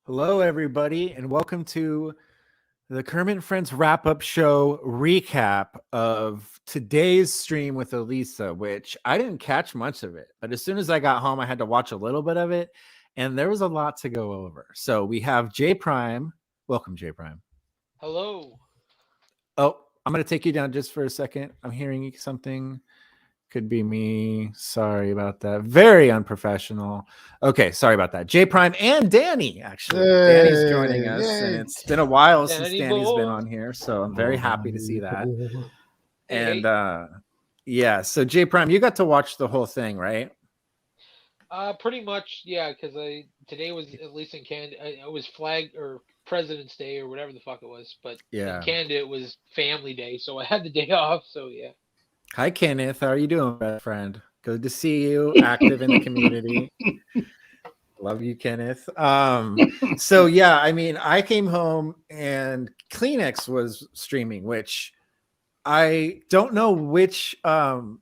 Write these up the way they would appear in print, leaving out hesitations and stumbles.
Hello, everybody, and welcome to the Kermit and Friends wrap-up show recap of today's stream with Elisa, which I didn't catch much of it. But as soon as I got home, I had to watch a little bit of it, and there was a lot to go over. So we have J Prime. Welcome, J Prime. Hello. Oh, I'm going to take you down just for a second. I'm hearing something. Could be me. Sorry about that. Very unprofessional. Okay, sorry about that. J Prime and Danny, actually. Danny's joining us, and it's been a while since Danny's been on here, so I'm very happy to see that. And yeah, so J Prime, you got to watch the whole thing, right? Pretty much, yeah. Because today was at least in Canada. It was Flag or President's Day or whatever the fuck it was, but in Canada it was Family Day, so I had the day off. So yeah. Hi, Kenneth. How are you doing, best friend? Good to see you, active in the community. Love you, Kenneth. So yeah, I mean, I came home and Kleenex was streaming, which I don't know which Kleenex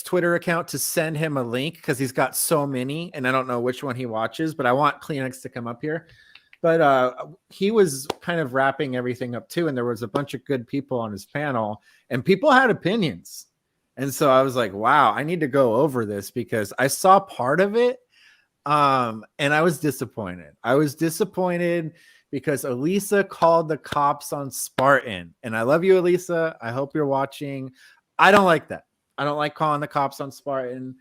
Twitter account to send him a link because he's got so many, and I don't know which one he watches, but I want Kleenex to come up here. But he was kind of wrapping everything up too, and there was a bunch of good people on his panel, and people had opinions. And so I was like, wow, I need to go over this because I saw part of it, and I was disappointed. I was disappointed because Elisa called the cops on Spartan. And I love you, Elisa. I hope you're watching. I don't like that. I don't like calling the cops on Spartan.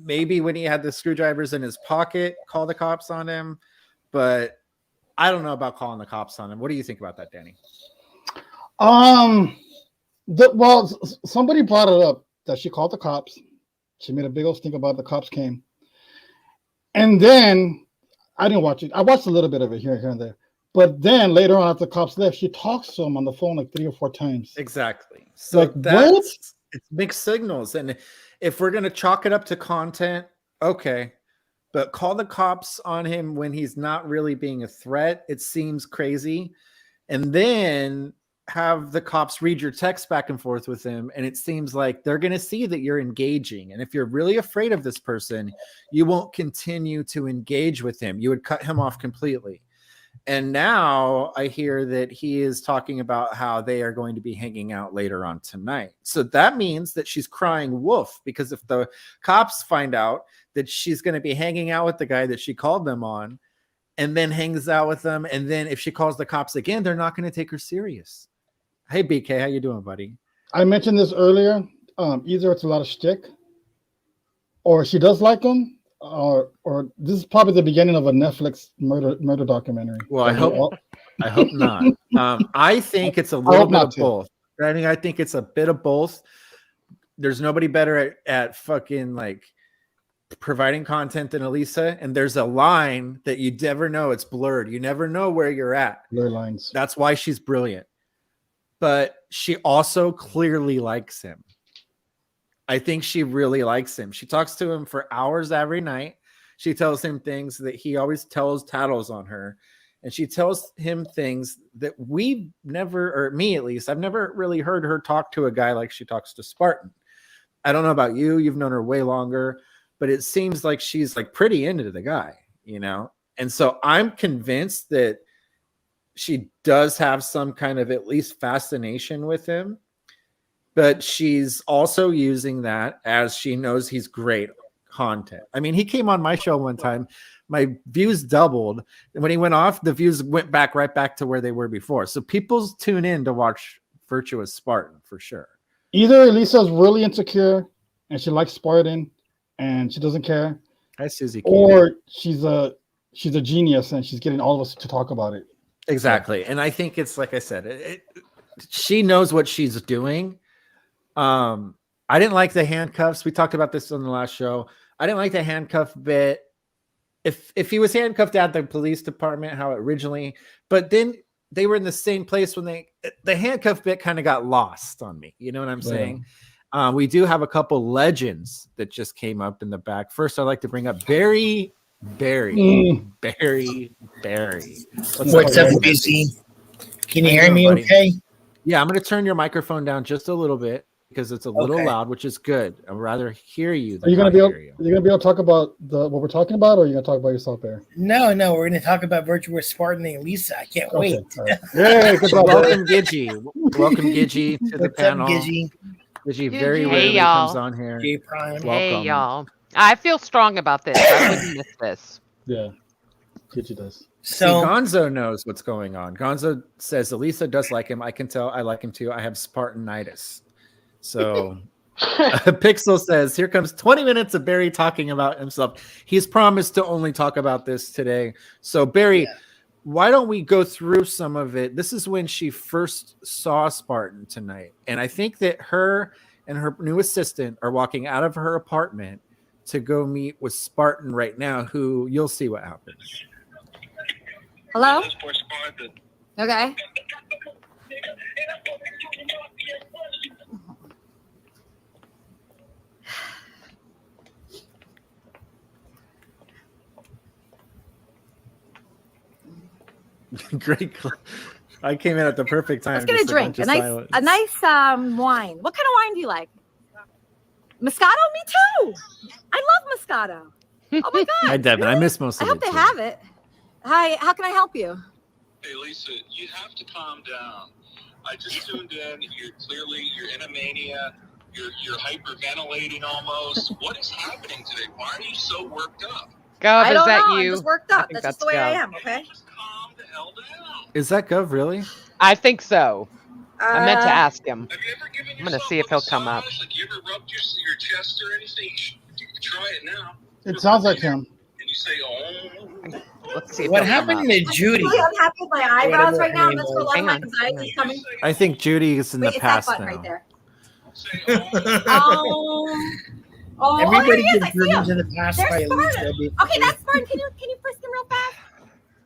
Maybe when he had the screwdrivers in his pocket, call the cops on him. But I don't know about calling the cops on him. What do you think about that, Danny? Well, somebody brought it up that she called the cops. She made a big old stink about it. The cops came. And then I didn't watch it. I watched a little bit of it here and there. But then later on, after the cops left, she talks to him on the phone like 3 or 4 times. Exactly. So like, what? It's mixed signals. And if we're going to chalk it up to content, okay. But call the cops on him when he's not really being a threat. It seems crazy. And then have the cops read your text back and forth with him. And it seems like they're going to see that you're engaging. And if you're really afraid of this person, you won't continue to engage with him. You would cut him off completely. And now I hear that he is talking about how they are going to be hanging out later on tonight. So that means that she's crying wolf, because if the cops find out that she's going to be hanging out with the guy that she called them on and then hangs out with them, and then if she calls the cops again, they're not going to take her serious. Hey, BK, how you doing, buddy? I mentioned this earlier. Either it's a lot of shtick, or she does like him, or this is probably the beginning of a Netflix murder documentary. Well, I hope not. I think it's a little bit of both. I think it's a bit of both. There's nobody better at fucking like providing content than Elisa, and there's a line that you never know. It's blurred. You never know where you're at. Blur lines. That's why she's brilliant. But she also clearly likes him. I think she really likes him. She talks to him for hours every night. She tells him things that he always tattles on her. And she tells him things that we never, or me at least, I've never really heard her talk to a guy like she talks to Spartan. I don't know about you. You've known her way longer. But it seems like she's like pretty into the guy, you know? And so I'm convinced that she does have some kind of at least fascination with him. But she's also using that as she knows he's great content. I mean, he came on my show one time. My views doubled. And when he went off, the views went right back to where they were before. So people tune in to watch Virtuous Spartan for sure. Either Elisa's really insecure and she likes Spartan and she doesn't care. Hi, Susie. Or she's a genius and she's getting all of us to talk about it. Exactly. And I think it's like I said, she knows what she's doing. I didn't like the handcuffs. We talked about this on the last show. I didn't like the handcuff bit. If he was handcuffed at the police department, how originally, but then they were in the same place when the handcuff bit kind of got lost on me. You know what I'm saying? We do have a couple legends that just came up in the back. First, I'd like to bring up Barry. What's up, BC? Can you hear me okay? Yeah, I'm going to turn your microphone down just a little bit. because it's a little loud, which is good. I'd rather hear you than Are you gonna be able? hear you. Are you gonna be able to talk about what we're talking about, or are you gonna talk about yourself there? No, we're gonna talk about Virtuous Spartan and Elisa. I can't wait. Right. Yeah, good job. Welcome, Gidgy. Welcome, Gidgy, to the What's up, panel. Gidgy? Gidgy very Hey, rarely y'all. comes on here. J Prime. Welcome. Hey, y'all. I feel strong about this. I wouldn't miss this. Yeah, Gidgy does. See, So Gonzo knows what's going on. Gonzo says Elisa does like him. I can tell. I like him too. I have Spartanitis. So Pixel says, here comes 20 minutes of Barry talking about himself. He's promised to only talk about this today. So Barry, why don't we go through some of it? This is when she first saw Spartan tonight. And I think that her and her new assistant are walking out of her apartment to go meet with Spartan right now, who you'll see what happens. Hello? Okay. Great. I came in at the perfect time. Let's get a drink. A nice wine. What kind of wine do you like? Moscato? Me too. I love Moscato. Oh my God. Hi, Devin. I miss most of I it. hope they have it. Hi, how can I help you? Hey, Lisa, you have to calm down. I just tuned in. You're in a mania. You're hyperventilating almost. What is happening today? Why are you so worked up? Gov, I is don't that know. you? I'm just worked up. think That's just that's the way I Gov. am, okay? Just calm the hell down. Is that Gov really? I think so. I meant to ask him. Have you ever given I'm gonna yourself see if a he'll come up. massage? Like you ever rubbed your chest or anything? You can try it now. It sounds like him. And you say, oh. Let's see if what he'll come happened up. to Judy? I'm really unhappy with my eyebrows Whatever right now. her That's name where a lot of was. my Hang on. anxiety is coming. I think Judy is in Wait, the it's that past button now. right there. Say, oh. Oh, Everybody there he is. gets I see driven him. to the past There's by Elisa. Spartan. Okay, that's Spartan. Can you frisk him real fast?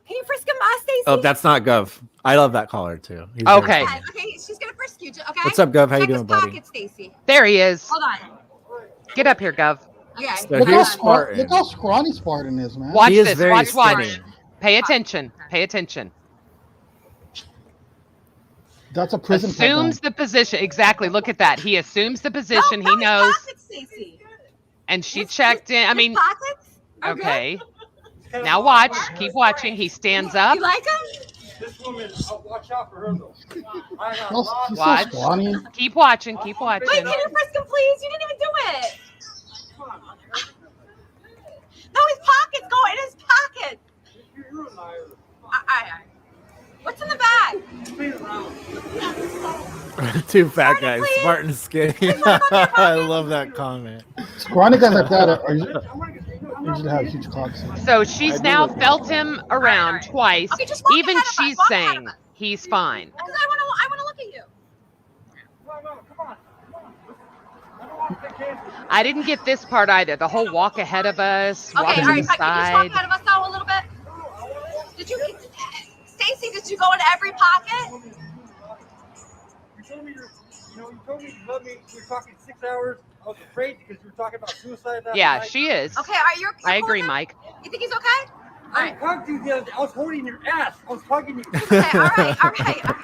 Can you frisk him, Stacy? Oh, that's not Gov. I love that caller too. He's very Okay. funny. Okay, she's gonna frisk you. Okay. What's up, Gov? How you Check doing, his buddy? pocket, Stacy. There he is. Hold on. Get up here, Gov. Okay. So Look here's how, Spartan. look how scrawny Spartan is, man. Watch He is this. very Watch. skinny. Pay attention. Pay attention. That's a prison. Assumes the position. Exactly. Look at that. He assumes the position. No, He knows. his pockets, Stacy. And she His- checked in. I his mean, pockets are good. okay. Now watch. Keep watching. He stands up. You like him? This woman, watch out for her though. I got He's lots. so Watch. scrawny. Keep watching. Keep Wait, watching. can you frisk him, please? You didn't even do it. No, his pockets. Go in his pocket. You're a liar. All right. What's in the bag? Spin around. Two fat Spartan, guys. please. Spartan's skinny. Please look on your I pocket. love that comment. Scrawny guys like that usually have huge cocks. So she's now felt him around twice. Okay, just walk Even ahead of us, she's walk ahead of saying us. he's fine. Because I want to look at you. No, come on. I don't want to take chances. I didn't get this part either. The whole walk ahead of us, Okay, walk all to right. the Can you just walk side. ahead of us now a little bit? Did you, Stacy? Did you go into every pocket? You told me you told me you love me. We were talking 6 hours. I was afraid because you were talking about suicide last Yeah, night. she is. Okay, all right. You're I cool agree, with it? Mike. You think he's okay? All I right. hugged you the other day. I was holding your ass. I was hugging you. Okay, all right.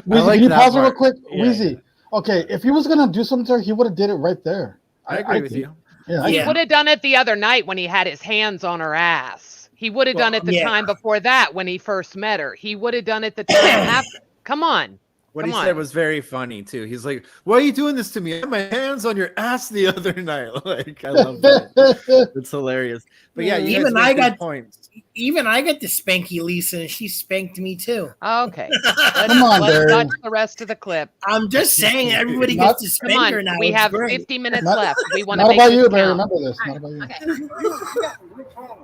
Wheezy, like can you that pause it real part. quick? Yeah. Wheezy. Okay, if he was gonna do something to her, he would have did it right there. I agree with think. you. Yeah, He Yeah. would have done it the other night when he had his hands on her ass. He would have done it the yeah. time before that when he first met her. He would have done it the time after. Come on. What Come he said on. was very funny too. He's like, "Why are you doing this to me? I had my hands on your ass the other night." Like, I love that. It's hilarious. But yeah, you Even guys I make good got- points. Even I got to spanky Lisa, and she spanked me too. Okay. Come on, Let's Barry. watch the rest of the clip. I'm just saying, everybody Not- gets to Come spank her on. now. We It's have great. 50 minutes Not- left. We want to Not make about this you, Barry. count. Remember this. Not about you. Okay. Real problem.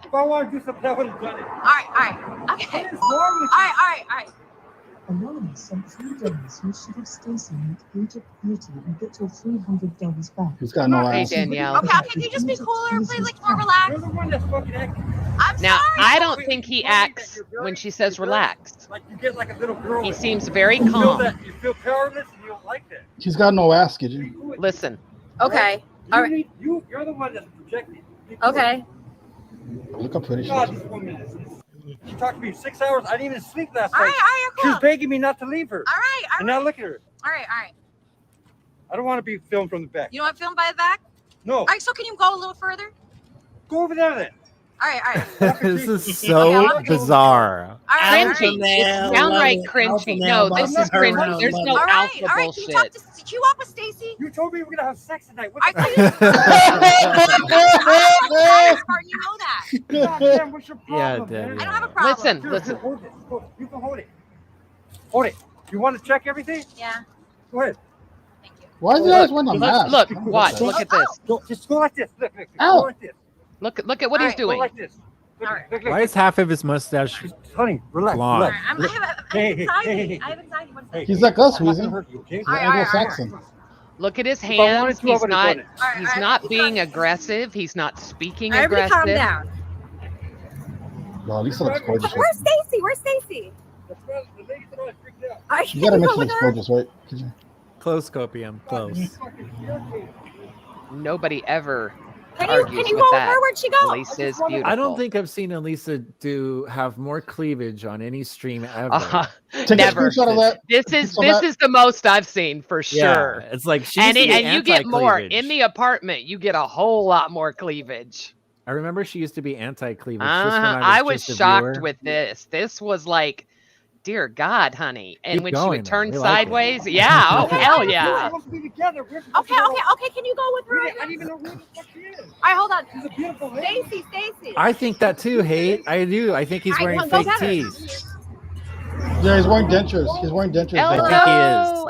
If I want to do something, I would have done it. All right. Okay. What is wrong with All right. Anonymous sent $3 who should have Stacy meet Egypt Beauty and get your $300 back. He's got no Hey, ass. Danielle. Okay. Can you just be cooler, please? Like more You're relaxed. the one that's fucking acting. I'm Now, sorry. I don't think he acts when she says relax. Like you get like a little girl. He seems very You feel calm. that you feel powerless and you don't like that. He's got no ass, kid. You. Listen. Okay. All right. You're the one that's projecting. Okay. Look how pretty she God, is. this woman is. She talked to me 6 hours. I didn't even sleep last All night. right. She was You're cool. begging me not to leave her. All right. And now look at her. All right. I don't want to be filmed from the back. You don't want film by the back? No. All right, so can you go a little further? Go over there then. All right. This is so bizarre. All right. Cringy. It's downright cringy. No, this is cringy. There's no All right. alpha Can you bullshit. talk to queue up with Stacy? You told me we were gonna have sex tonight. What I the Spartan, you know that. God damn, what's your problem, Yeah, man? Daddy. I don't have a problem. Listen, Here, listen. hold it. You can hold it. Hold it. You want to check everything? Yeah. Go ahead. Thank you. Why do you guys want a mask? Look, watch. Look at this. Just go like this. Look. Ow. Go like this. Look at what he's Alright, Go doing. like this. Look, All right. look. Why is half of his mustache? Honey, relax. Blonde. All Relax. right. I have anxiety. I have anxiety. One second. He's like us, I'm not Weezy. gonna hurt you, okay? All right, all right, Anglo-Saxon. Look at his If I wanted hands. to, I He's would've not. done it. All right, He's all right. not being aggressive. He's not speaking Everybody calm aggressive. down. No, Lisa looks gorgeous. Right? Where's Stacy? Where's Stacy? That's right. The lady said I was freaked out. You gotta mention looks gorgeous, right? Could you? Close, Copium. Close. Nobody ever Can argues you with go with that. her? Where'd she go? Elisa is beautiful. I don't think I've seen Elisa have more cleavage on any stream ever. Take Never. a screenshot of that. This is the most I've seen for sure. Yeah, it's like she's And you get more in the apartment. You get a whole lot more cleavage. I remember she used to be anti-cleavage. I was just a shocked viewer. with this. This was like, dear God, honey. And Keep when she going, would turn man. We like it. sideways, yeah, oh hell yeah. We're supposed to be together. We're supposed Okay. to go- Can you go with her? I didn't even know who the fuck she is. All right, hold on. She's a beautiful lady. Stacy. I think that too, Hate. I do. I think he's All right, wearing go fake get her. teeth. Yeah, he's wearing dentures. He's wearing dentures. I Elko, think he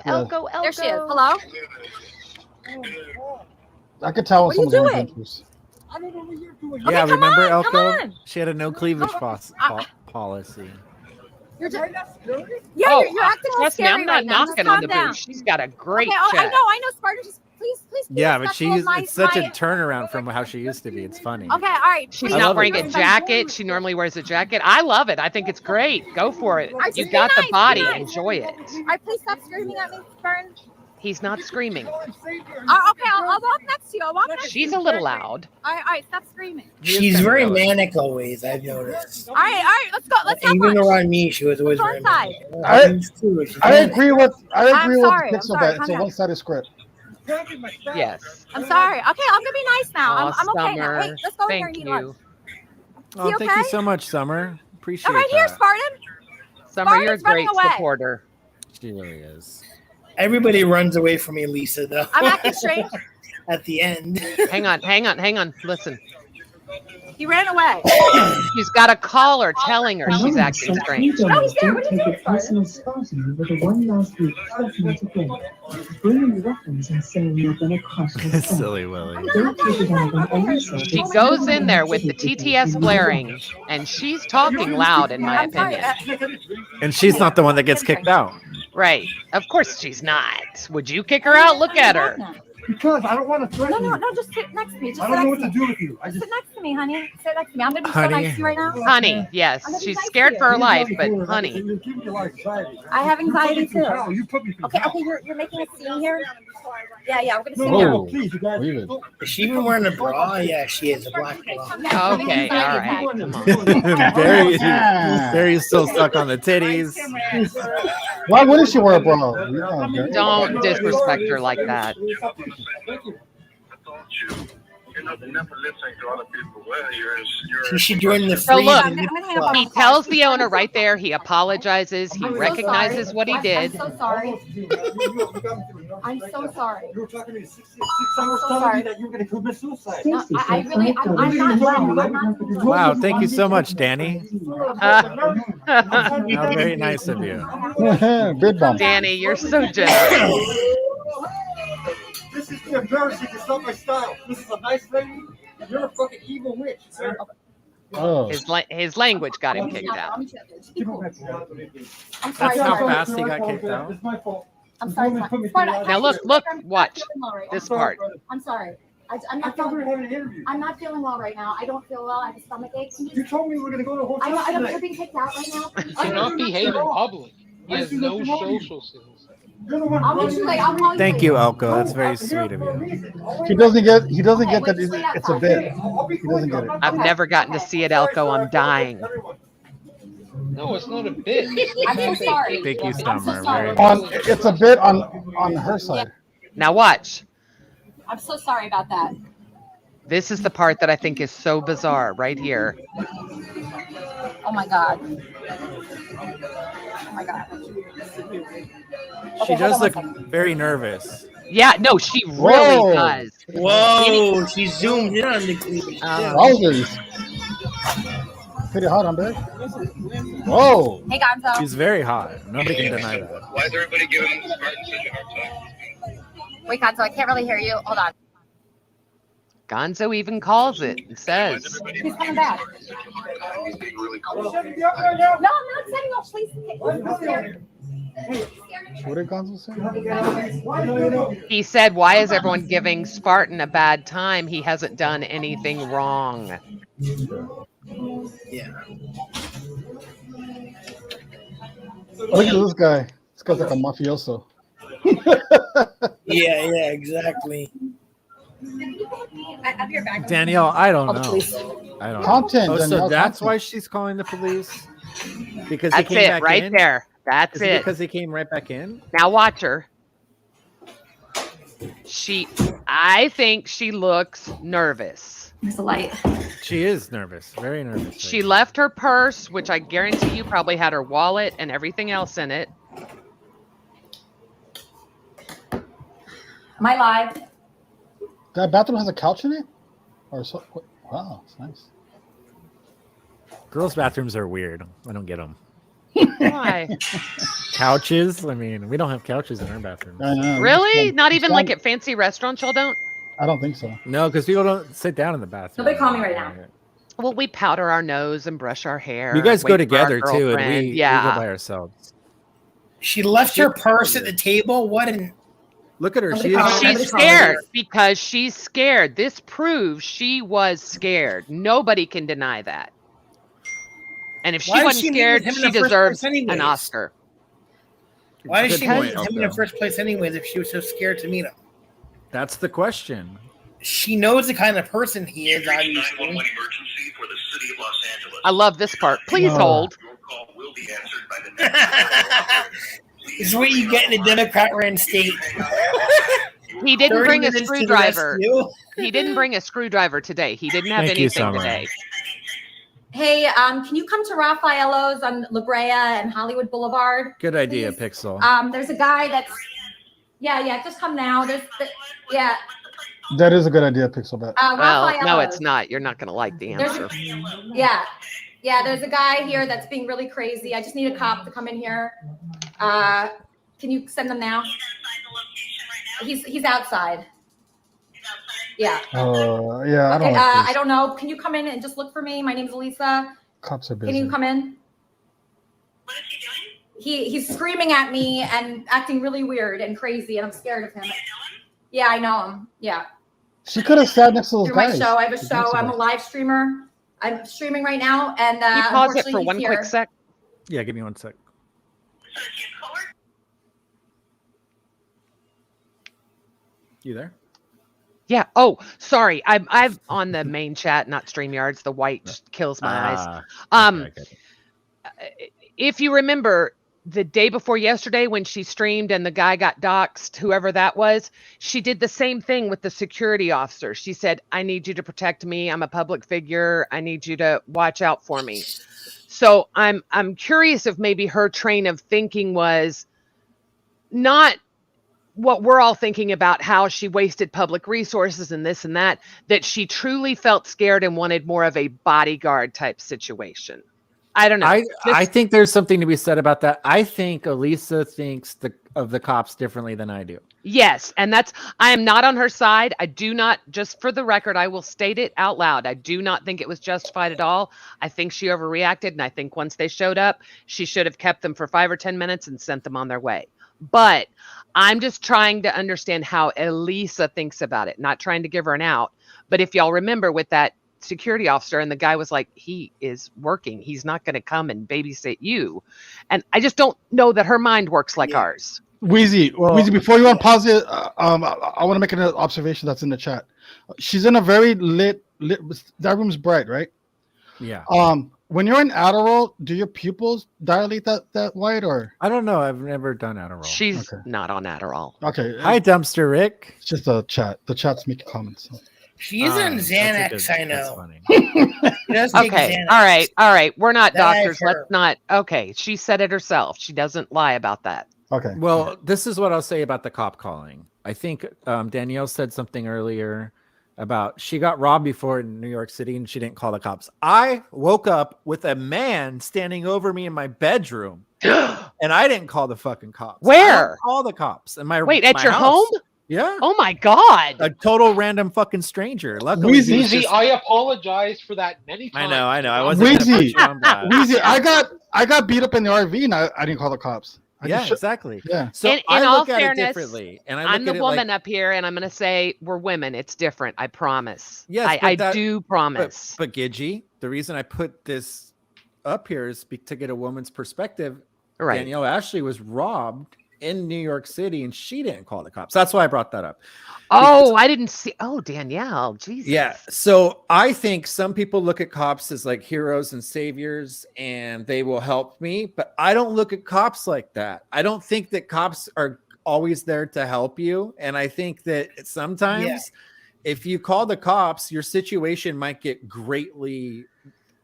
is. Elko, Elko. There she is. Hello? I could tell when What are you someone's wearing doing? dentures. I don't know what you're doing. Okay, Yeah, come remember on, Elko? come on. She had a no cleavage policy. You're just, Right? That's scary. yeah, Oh, you're acting all trust me, scary I'm not right now. Just knocking on calm the down. booth. She's got a great Okay, check. I know, Spartan. Just please. Yeah, but respectful of it's such a my- turnaround from how she used to be. It's funny. Okay, all right. She's please. not love wearing it. a jacket. She normally wears a jacket. I love it. I think it's great. Go for it. Alright, You just be got the nice, be body. nice. Enjoy it. All right, please stop screaming at me, Spartan. He's not screaming. Okay, I'll walk next to you. I'll walk next to you. She's a little loud. All right, stop screaming. She's very manic always, I've noticed. All right, let's go. Let's have Even lunch. around me, she was always Go very inside. manic. I agree with sorry, Pixel I'm sorry, that it's a calm down. one-sided script. Yes. I'm sorry. Okay, I'm gonna be nice now. Aw, I'm okay now. Summer. Hey, let's go in here and Thank eat you. lunch. Oh, You thank you okay? so much, Summer. Appreciate All right, here, that. Spartan. Summer, you're a Spartan's running great away. supporter. She really is. Everybody runs away from Elisa, though. I'm acting strange. At the end. Hang on. Listen. He ran away. She's got a caller telling her she's acting strange. No, he's there. What Don't are you take doing, it personal, Spartan, with a one last week threatening to win. Bringing weapons and saying you're gonna crush her. Silly Willy. Don't take it out on Elisa. She goes in there with the TTS blaring, and she's talking loud, in my I'm sorry. opinion. And she's not the one that gets kicked out. Right. Of course she's not. Would you kick her out? Look at her. Because I don't want to threaten you. No, just sit next to me. Just I sit don't know what next to to me. do with you. I Just just sit next to me, honey. Sit next to me. I'm gonna be so Honey. nice to you right now. Honey, yes. She's scared for her life, but honey. You're giving me a lot of anxiety. I have anxiety too. You put me through Okay, hell. you're making a scene here. Yeah, we're gonna sit No, down. Whoa. please, you guys. Leave it. Is she even wearing a bra? Yeah, she is a black bra. Okay, all right. Come on. Very still stuck on the titties. Why wouldn't she wear a bra? You know, Gary. Don't disrespect her like that. You're not never listening to other people. Well, She should join the So free. look, I'm gonna hang up on He the call. tells the owner right there. He apologizes. He I'm so recognizes sorry. what he I'm did. so sorry. I'm so sorry. You were talking to me 6 hours so telling sorry. me that you were going to commit suicide. No, I really, I'm not well. I'm not doing well. Wow, thank you so much, Danny. How Uh, very nice of you. Bid bump. Danny, you're so generous. This is embarrassing. It's not my style. This is a nice lady, and you're a fucking evil witch. Oh. His language got him kicked out. I'm sorry. That's how Spartan. fast he got kicked out. It's my fault. I'm sorry. Spartan. Now look, watch I'm not feeling well right this now. part. I'm sorry. I'm I not thought we were feeling. having an interview. I'm not feeling well right now. I don't feel well. I have a stomach ache. Can you You just- told me we were going to go to a hotel I don't. You're tonight. being kicked out right now. Do not behave in public. He has no social skills. You're the one I'll meet you later. I'll call you Thank later. you, Elko. That's very sweet of you. He doesn't get that wait, it's, wait it's a outside. bit. He doesn't get it. I've never gotten to see it, Elko. I'm dying. No, it's not a bit. I'm so sorry. Thank you, I'm so Summer. sorry. Very On nice. it's a bit on her side. Now watch. I'm so sorry about that. This is the part that I think is so bizarre right here. Oh my God. Oh my God. She Okay, hold does on look 1 second. very nervous. Yeah, no, she really Whoa. does. Whoa, she zoomed in on the cleavage. Wowzers. Pretty hot on bed. Whoa. Hey, Gonzo. She's very hot. Nobody can deny that. Why is everybody giving Spartan such a hard time? Wait, Gonzo, I can't really hear you. Hold on. Gonzo even calls it and says, He's coming back. He's being really cool. No, I'm not setting off. Please. What did Gonzo say? he said, why is everyone giving Spartan a bad time? He hasn't done anything wrong. Yeah. Look at this guy. This guy's like a mafioso. Yeah, exactly. I'll be your bag. Danielle, I don't know. Please. I don't know. Content. Oh, so Danielle, that's content. why she's calling the police? Because That's he came it back right in? there. That's Is it it. because he came right back in? Now watch her. I think she looks nervous. There's a light. She is nervous. Very nervous. She left her purse, which I guarantee you probably had her wallet and everything else in it. Am I live? That bathroom has a couch in it? Or so? Wow, it's nice. Girls' bathrooms are weird. I don't get them. Why? Couches? I mean, we don't have couches in our bathrooms. I know. Really? Not even like it. at fancy restaurants, y'all don't? I don't think so. No, because people don't sit down in the bathroom. Nobody call me right now. Well, we powder our nose and brush our hair. You guys and go wait for our together too, and girlfriend. we yeah. go by ourselves. She left her purse at the table. What an Look at her. Nobody She call is, me. She's scared because she's scared. This proves she was scared. Nobody can deny that. And if she Why did wasn't she meet scared, with him in she the first deserves place anyways? an Oscar. Why did Good she point, meet him in the first place anyways if she was so scared to meet him? That's the question. She knows the kind of person he is, You've reached obviously. 911 emergency for the city of Los Angeles. I love this part. Please No. hold. Your call will be answered by the next. This is what you get in a Democrat-ran state. He didn't 30 bring a minutes to the screwdriver. rescue. He didn't bring a screwdriver today. He didn't have Thank you, anything Summer. today. Hey, can you come to Raffaello's on La Brea and Hollywood Boulevard? Good idea, Please. Pixel. There's a guy that's. Yeah, just come now. Yeah. That is a good idea, Pixelbat. Well, no, Raffaello's. it's not. You're not going to like the answer. Yeah, there's a guy here that's being really crazy. I just need a cop to come in here. Can you send them now? He's outside. Yeah. Yeah, I don't Okay, like I this. don't know. Can you come in and just look for me? My name's Elisa. Cops are Can busy. you come in? What is he doing? He's screaming at me and acting really weird and crazy, and I'm scared of him. Yeah, I know him. Yeah. She could have sat next to those Through my guys. show. I have a She's show. next to I'm a them. live streamer. I'm streaming right now, and Can you pause it unfortunately for he's one here. quick sec? Yeah, give me 1 sec. So is he a cohort? You there? Yeah. Oh, sorry. I'm on the main chat, not StreamYards. The white kills my eyes. Okay. If you remember the day before yesterday when she streamed and the guy got doxxed, whoever that was, she did the same thing with the security officer. She said, I need you to protect me. I'm a public figure. I need you to watch out for me. So I'm curious if maybe her train of thinking was not what we're all thinking about, how she wasted public resources and this and that she truly felt scared and wanted more of a bodyguard type situation. I don't know. I think there's something to be said about that. I think Elisa thinks of the cops differently than I do. Yes. And I am not on her side. I do not, just for the record, I will state it out loud. I do not think it was justified at all. I think she overreacted. And I think once they showed up, she should have kept them for 5 or 10 minutes and sent them on their way. But I'm just trying to understand how Elisa thinks about it, not trying to give her an out. But if y'all remember with that security officer and the guy was like, he is working. He's not going to come and babysit you. And I just don't know that her mind works like ours. Wheezy, before you unpause it, I want to make an observation that's in the chat. She's in a very lit, that room's bright, right? Yeah. When you're in Adderall, do your pupils dilate that wide or? I don't know. I've never done Adderall. She's Okay. not on Adderall. Okay. Hi, Dumpster Rick. It's just a chat. The chat's making comments. So. She's on Xanax, I know. That's funny. She does take Okay. Xanax. All right. We're not That I've doctors. Let's heard. not. Okay. She said it herself. She doesn't lie about that. Okay. Well, this is what I'll say about the cop calling. I think Danielle said something earlier about she got robbed before in New York City and she didn't call the cops. I woke up with a man standing over me in my bedroom and I didn't call the fucking cops. Where? I don't call the cops. In my Wait, at my your house. home? Yeah. Oh my God. A total random fucking stranger. Luckily, he was Weezy, just- I apologize for that many times. I know. I wasn't gonna put you on blast. Weezy, I got beat up in the RV and I didn't call the cops. Yeah, exactly. Yeah. So in I all look at fairness, it differently, and I look I'm the at it woman like, up here, and I'm going to say we're women. It's different. I promise. Yes, I but do promise. But Gidgey, the reason I put this up here is to get a woman's perspective. Right. Danielle Ashley was robbed in New York City, and she didn't call the cops. That's why I brought that up. Oh, I didn't see. Oh, Danielle. Jesus. Yeah. So I think some people look at cops as like heroes and saviors and they will help me, but I don't look at cops like that. I don't think that cops are always there to help you. And I think that sometimes if you call the cops, your situation might get greatly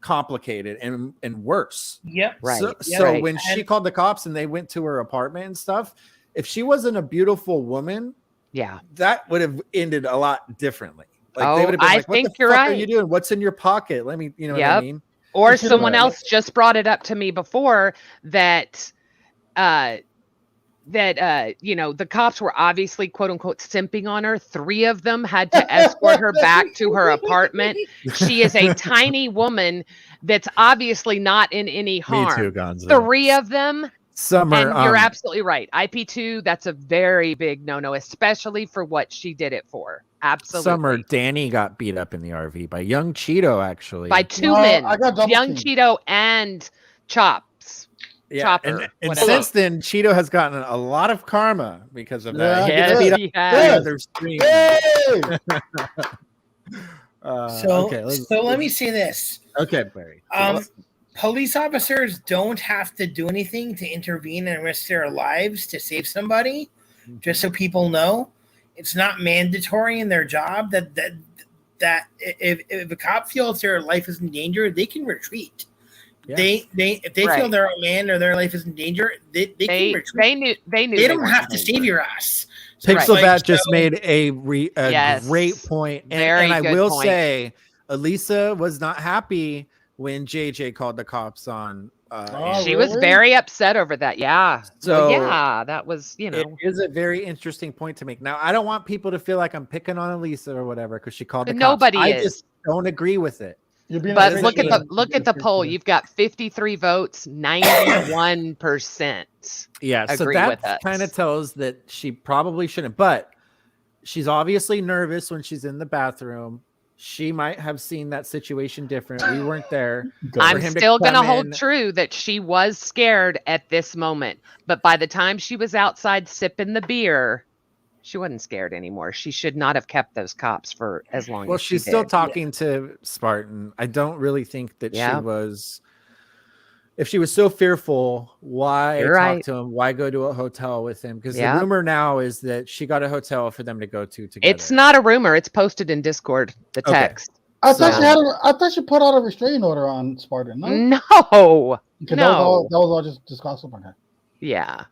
complicated and worse. Yep. Right. So when she called the cops and they went to her apartment and stuff, if she wasn't a beautiful woman, yeah, that would have ended a lot differently. Like Oh, they would have been I like, "What think the you're fuck are right. you doing? What's in your pocket? Let me, you know what I mean?" Or It's someone right. else just brought it up to me before that you know, the cops were obviously quote unquote simping on her. 3 of them had to escort her back to her apartment. She is a tiny woman that's obviously not in any harm. Me too, Gonzo. 3 of them. Summer, And you're absolutely right. IP2, that's a very big no-no, especially for what she did it for. Absolutely. Summer, Danny got beat up in the RV by young Cheeto, actually. By 2 men. I got double Young teamed. Cheeto and Chops. Yeah, Chopper. and whatever. since then, Cheeto has gotten a lot of karma because of that. He Yeah, gets beat up yes. every other stream. So let me say this. Okay, Barry. Police officers don't have to do anything to intervene and risk their lives to save somebody. Just so people know, it's not mandatory in their job that if a cop feels their life is in danger, they can retreat. Yeah. If they feel their man or their life is in danger, they can retreat. They knew They don't weren't have to in save danger. your ass. Pixelbat just made a Yes. great point. Very And I good will point. say, Elisa was not happy when JJ called the cops on. She was very upset over that. Yeah. So yeah, that was, you know. It is a very interesting point to make. Now, I don't want people to feel like I'm picking on Elisa or whatever because she called the Nobody cops. I is. just don't agree with it. But look at the poll. You've got 53 votes, 91%. Yeah, so agree that with us. kind of tells that she probably shouldn't. But she's obviously nervous when she's in the bathroom. She might have seen that situation different. We weren't there. I'm still going to hold true that she was scared at this moment. But by the time she was outside sipping the beer, she wasn't scared anymore. She should not have kept those cops for as long Well, as she she's still did. talking to Spartan. I don't really think that Yeah. she was. If she was so fearful, why You're talk right. to him? Why go to a hotel with him? Because Yeah. the rumor now is that she got a hotel for them to go to together. It's not a rumor. It's posted in Discord, the Okay. text. I thought she put out a restraining order on Spartan. No, No. Okay, No. that was all just gossip on her. Yeah.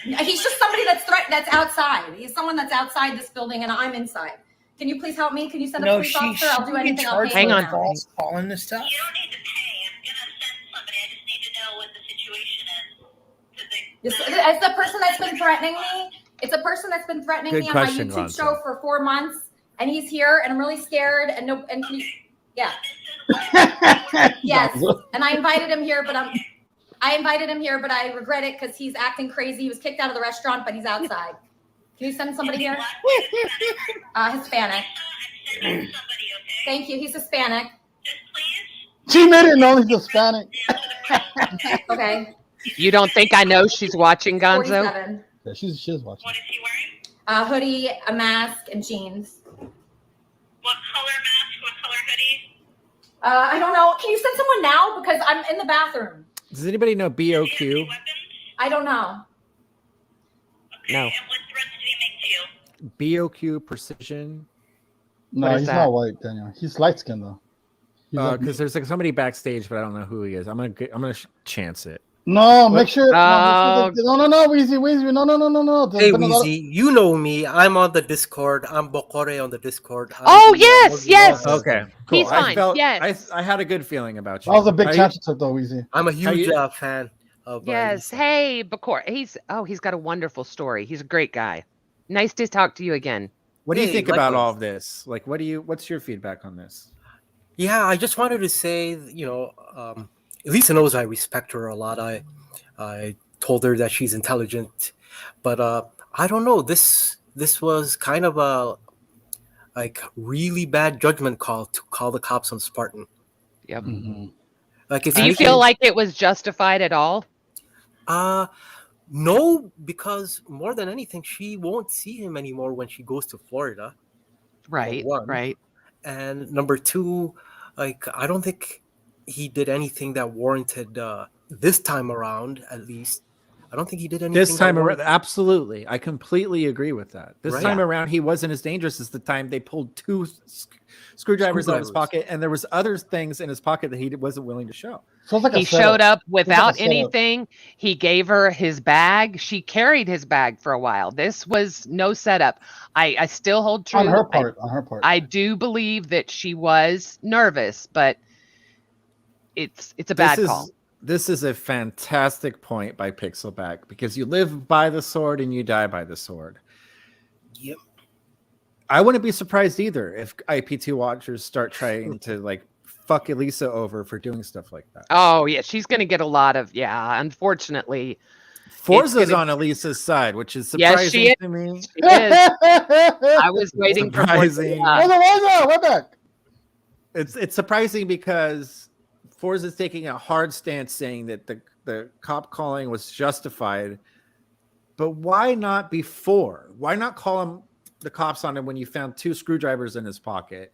He's just somebody that's outside. He's someone that's outside this building, and I'm inside. Can you please help me? Can you send a No, police officer? I'll do anything. I'll pay Hang for on. it. False calling this stuff. You don't need to pay. I'm gonna send somebody. I just need to know what the situation is. It's the person that's been threatening me. It's a person that's been threatening Good me on question, my YouTube Gonzo. show for 4 months, and he's here, and I'm really scared. And yeah, yes. And I invited him here, but I regret it because he's acting crazy. He was kicked out of the restaurant, but he's outside. Can you send somebody here? Hispanic. Thank you. He's Hispanic. She made it known he's Hispanic. Okay. You don't think I know she's watching, Gonzo? 47. Yeah, she's watching. What is he wearing? A hoodie, a mask, and jeans. What color mask? What color hoodie? I don't know. Can you send someone now? Because I'm in the bathroom. Does anybody know BOQ? I don't know. No. And what threats did he make to you? BOQ Precision. No, is he's that? not white, Daniel. He's light skinned though. He's like Because there's like somebody backstage, but I don't know who he is. I'm gonna chance it. no, make sure. Oh. No, Weezy. No. There's Hey, been a lot of- Weezy, you know me. I'm on the Discord. I'm Bokore on the Discord. Oh, yes. Okay, cool. He's fine. Yes. I had a good feeling about you. That was a big How you- chance you took though, Weezy. I'm a huge you- fan of Yes. Elisa. Hey, Bakor. He's got a wonderful story. He's a great guy. Nice to talk to you again. What do you Hey, think about likewise. all of this? Like, what's your feedback on this? Yeah, I just wanted to say, Elisa knows I respect her a lot. I told her that she's intelligent, but I don't know. This was kind of a really bad judgment call to call the cops on Spartan. Yep. Mm-hmm. Like, if Do you feel like it was justified at all? No, because more than anything, she won't see him anymore when she goes to Florida. Right. one. Right. And number two, I don't think he did anything that warranted this time around. At least, I don't think he did anything. This time that around, warranted- absolutely, I completely agree with that. This Right. time around, he wasn't as dangerous as the time they pulled two screwdrivers out of his pocket, and there was other things in his pocket that he wasn't willing to show. Feels like a He setup. showed up without setup. anything. He gave her his bag. She carried his bag for a while. This was no setup. I still hold true. on her part. I do believe that she was nervous, but it's a bad call. This is a fantastic point by Pixelback, because you live by the sword and you die by the sword. Yep. I wouldn't be surprised either if IP2 watchers start trying to like fuck Elisa over for doing stuff like that. Oh yeah, she's gonna get a lot of unfortunately. Forza's on Elisa's side, which is Yes, surprising she is. to me. She is. I was waiting for Surprising. Forza. We're back. It's surprising because Forza's taking a hard stance saying that the cop calling was justified, but why not before? Why not call the cops on him when you found two screwdrivers in his pocket?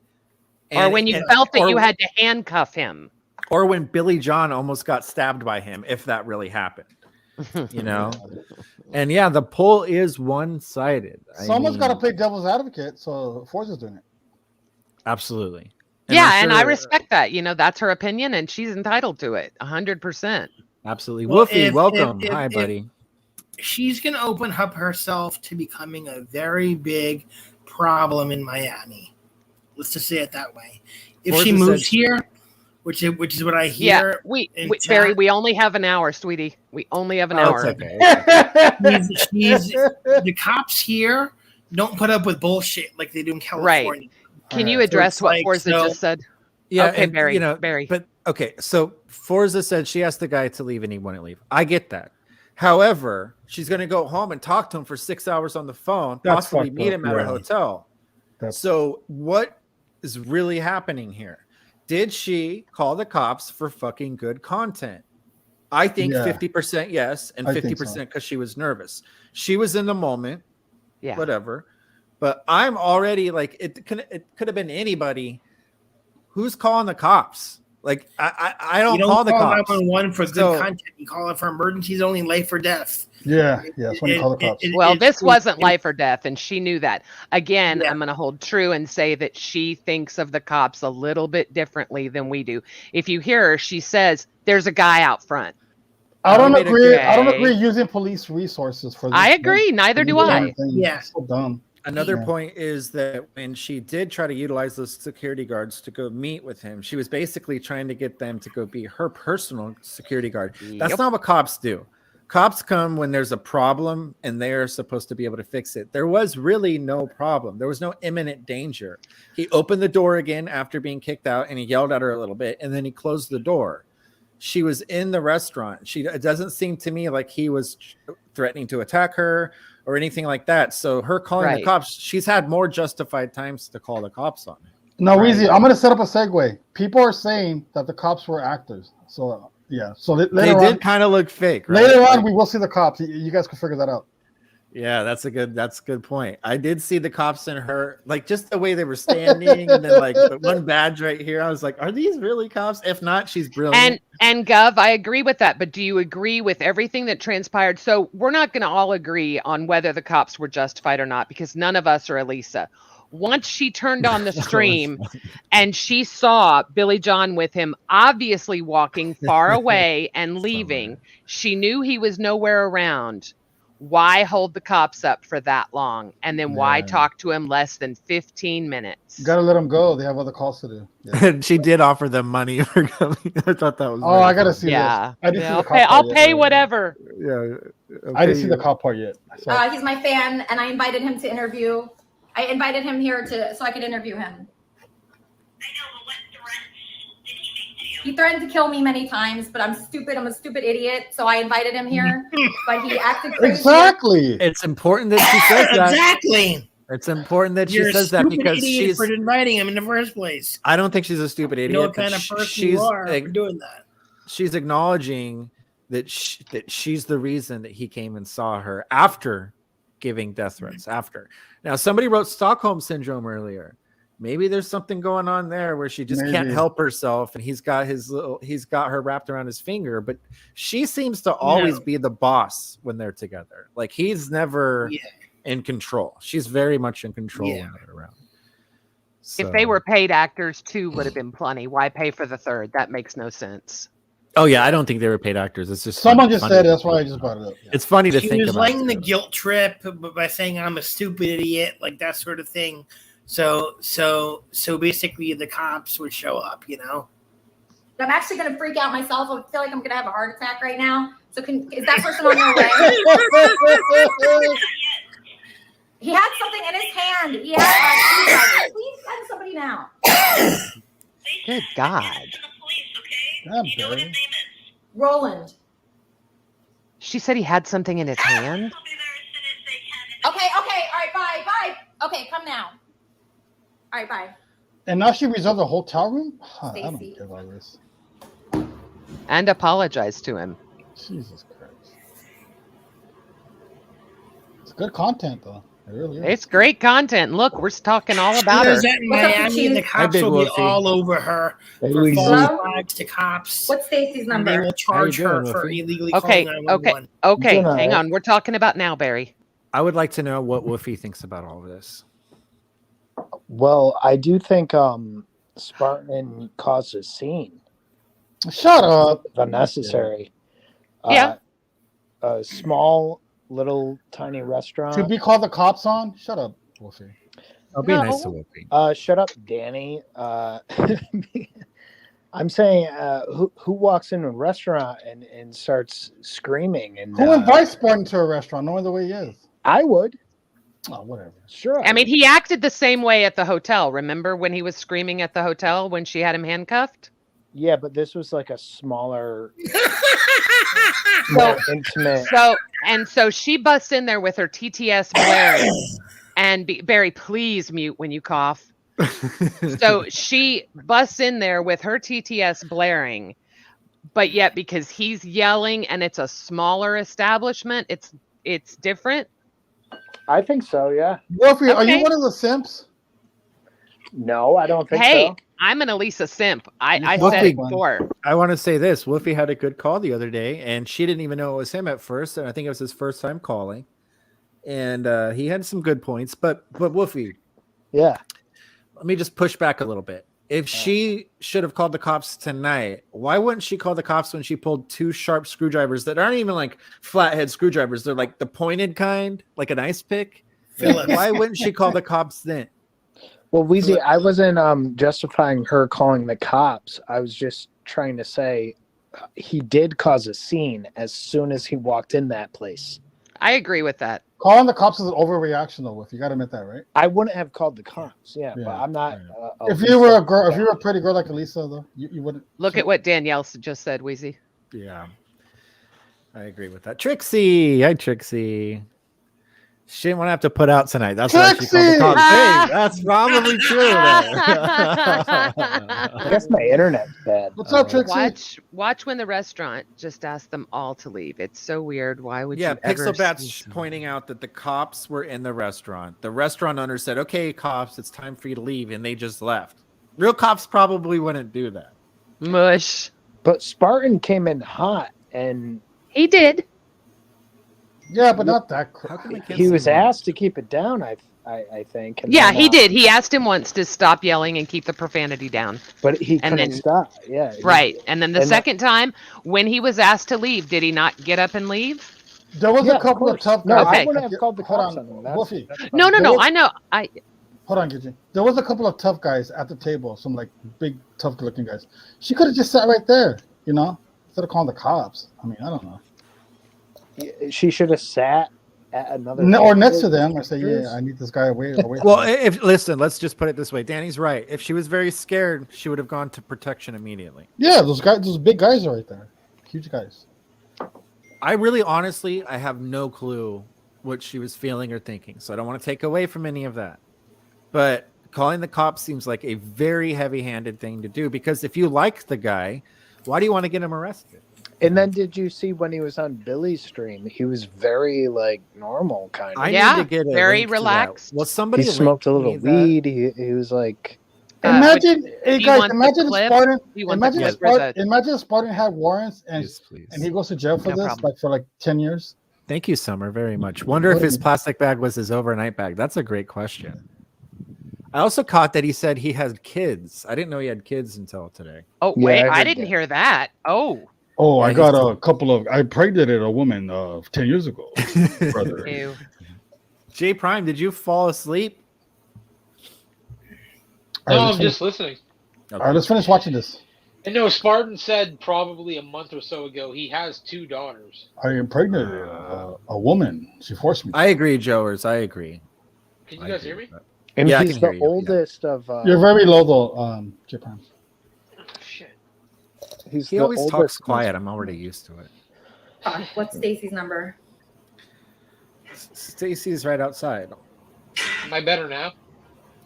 Or when you felt that you had to handcuff him. Or when Billy John almost got stabbed by him, if that really happened. You know? And yeah, the poll is one-sided. Someone's got to play devil's advocate, so Forza's doing it. Absolutely. And I respect that. That's her opinion, and she's entitled to it 100%. Absolutely. Well, Woofy, welcome. Hi, if buddy. She's going to open up herself to becoming a very big problem in Miami. Let's just say it that way. If Forza she moves said- here, which is what I hear. Yeah, Barry, we only have an hour, sweetie. We only have an Oh, hour. it's okay. she's the cops here don't put up with bullshit like they do in California. Right. Can you address what Forza just said? Yeah, Okay, and, Barry. Barry. But okay, so Forza said she asked the guy to leave and he wouldn't leave. I get that. However, she's going to go home and talk to him for 6 hours on the phone, That's possibly fucked meet up, him at a yeah. hotel. So what is really happening here? Did she call the cops for fucking good content? I think 50% yes, and 50% because she was nervous. She was in the moment. Yeah. Whatever. But I'm already like, it could have been anybody. Who's calling the cops? Like, I don't call the cops. 911 for good content. You call it for emergencies only, life or death. Yeah, that's when you call the cops. Well, this wasn't life or death, and she knew that. Again, I'm going to hold true and say that she thinks of the cops a little bit differently than we do. If you hear her, she says, there's a guy out front. I don't agree using police resources for this. I agree. Neither do I. Yeah. So dumb. Another point is that when she did try to utilize those security guards to go meet with him, she was basically trying to get them to go be her personal security guard. That's not what cops do. Cops come when there's a problem and they're supposed to be able to fix it. There was really no problem. There was no imminent danger. He opened the door again after being kicked out and he yelled at her a little bit and then he closed the door. She was in the restaurant. It doesn't seem to me like he was threatening to attack her or anything like that. So her calling the cops, she's had more justified times to call the cops on him. No, Weezy, I'm going to set up a segue. People are saying that the cops were actors. So, yeah. So they did kind of look fake, right? Later on, we will see the cops. You guys can figure that out. Yeah, that's a good point. I did see the cops in her, like just the way they were standing, and then like the one badge right here. I was like, are these really cops? If not, she's brilliant. And Gov, I agree with that, but do you agree with everything that transpired? So we're not going to all agree on whether the cops were justified or not, because none of us are Elisa. Once she turned on the stream and she saw Billy John with him, obviously walking far away and leaving, she knew he was nowhere around. Why hold the cops up for that long? And then why talk to him less than 15 minutes? You gotta let them go. They have other calls to do. Yeah. She did offer them money for coming. I thought that was. Oh, I gotta see this. I didn't see the cop I'll pay whatever. Yeah. I didn't see the cop part yet. He's my fan, and I invited him to interview. I invited him here so I could interview him. He threatened to kill me many times, but I'm stupid. I'm a stupid idiot. So I invited him here, but he acted crazy. Exactly. It's important that she says that. Exactly. It's important that she says that because she's for inviting him in the first place. I don't think she's a stupid idiot. You know what kind of person you are for doing that. She's acknowledging that she's the reason that he came and saw her after giving death threats. After. Now, somebody wrote Stockholm Syndrome earlier. Maybe there's something going on there where she just can't help herself, and he's got her wrapped around his finger. But she seems to always be the boss when they're together. Like he's never in control. She's very much in control when they're around. So. If they were paid actors, 2 would have been plenty. Why pay for the 3rd? That makes no sense. Oh yeah, I don't think they were paid actors. It's just someone just said it. That's why I just brought it up. Yeah. It's funny to think about. She was laying the guilt trip by saying I'm a stupid idiot, like that sort of thing. So basically, the cops would show up. You know. I'm actually going to freak out myself. I feel like I'm going to have a heart attack right now. So is that person on their way? He had something in his hand. He had. Please send somebody now. Good God. Roland. She said he had something in his hand. Okay. All right. Bye. Okay, come now. All right. Bye. And now she reserved a hotel room? I don't get all this. And apologized to him. Jesus Christ. It's good content, though. It really is. It's great content. Look, we're talking all about her. That in Miami, and the cops will be all over her for false flags to cops. What's Stacy's number? And they will charge her for illegally calling 911. Okay. Hang on. We're talking about now, Barry. I would like to know what Woofy thinks about all of this. Well, I do think Spartan caused a scene. Shut up. Unnecessary. Yeah. A small, little, tiny restaurant. Should we call the cops on? Shut up, Woofy. I'll be nice to Woofy. Shut up, Danny. I'm saying, who walks into a restaurant and starts screaming? And who invites Spartan to a restaurant, knowing the way he is? I would. Oh, whatever. Sure. I mean, he acted the same way at the hotel. Remember when he was screaming at the hotel when she had him handcuffed? Yeah, but this was like a smaller, more intimate. So she busts in there with her TTS blaring. And Barry, please mute when you cough. So she busts in there with her TTS blaring, but yet because he's yelling and it's a smaller establishment, it's different. I think so, yeah. Woofy, are you one of the simps? No, I don't think so. Hey, I'm an Elisa simp. I said it before. I want to say this. Woofy had a good call the other day, and she didn't even know it was him at first, and I think it was his first time calling. And he had some good points, but Woofy. Yeah. Let me just push back a little bit. If she should have called the cops tonight, why wouldn't she call the cops when she pulled 2 sharp screwdrivers that aren't even like flathead screwdrivers? They're like the pointed kind, like an ice pick. Why wouldn't she call the cops then? Well, Weezy, I wasn't justifying her calling the cops. I was just trying to say he did cause a scene as soon as he walked in that place. I agree with that. Calling the cops is an overreaction, though. If you got to admit that, right? I wouldn't have called the cops. Yeah. But I'm not. If you were a girl, if you were a pretty girl like Elisa, though, you wouldn't. Look at what Danielle just said, Weezy. Yeah, I agree with that. Trixie, hi Trixie. She didn't want to have to put out tonight. That's why she called the cops. Hey, that's probably true. I guess my internet's bad. What's up, Trixie? Watch when the restaurant just asked them all to leave. It's so weird. Why would you ever? Pixelbat's pointing out that the cops were in the restaurant. The restaurant owner said, "Okay, cops, it's time for you to leave," and they just left. Real cops probably wouldn't do that. Mush. But Spartan came in hot, and he did. Yeah, but not that. He was asked to keep it down. I think. And Yeah, then, he did. He asked him once to stop yelling and keep the profanity down. But he couldn't stop. Yeah. Right. And then the second time, when he was asked to leave, did he not get up and leave? There was a couple of tough guys. No, I wouldn't have called the cops on him. Wolfie. No. I know. Hold on, Gigi. There was a couple of tough guys at the table. Some like big, tough-looking guys. She could have just sat right there, instead of calling the cops. I mean, I don't know. She should have sat at another or next to them. I say, yeah, I need this guy away. Well, listen, let's just put it this way. Danny's right. If she was very scared, she would have gone to protection immediately. Yeah, those big guys are right there, huge guys. I really, honestly, I have no clue what she was feeling or thinking, so I don't want to take away from any of that. But calling the cops seems like a very heavy-handed thing to do, because if you like the guy, why do you want to get him arrested? And then did you see when he was on Billy's stream? He was very normal kind of. I need to get very relaxed. Well, somebody he smoked a little weed. He was like. Imagine, guys, imagine Spartan. Imagine Spartan had warrants and he goes to jail for this, for 10 years. Thank you, Summer, very much. Wonder if his plastic bag was his overnight bag. That's a great question. I also caught that he said he had kids. I didn't know he had kids until today. Oh, wait, I didn't hear that. Oh, I got a couple of. I impregnated a woman 10 years ago, brother. Ew. J Prime, did you fall asleep? No, I'm just listening. Okay. All right, let's finish watching this. And no, Spartan said probably a month or so ago he has 2 daughters. I impregnated a woman. She forced me. I agree, Joers. I agree. Can you guys hear me? And he's the oldest of. You're very low though, J Prime. He always talks quiet. I'm already used to it. What's Stacy's number? Stacy's right outside. Am I better now?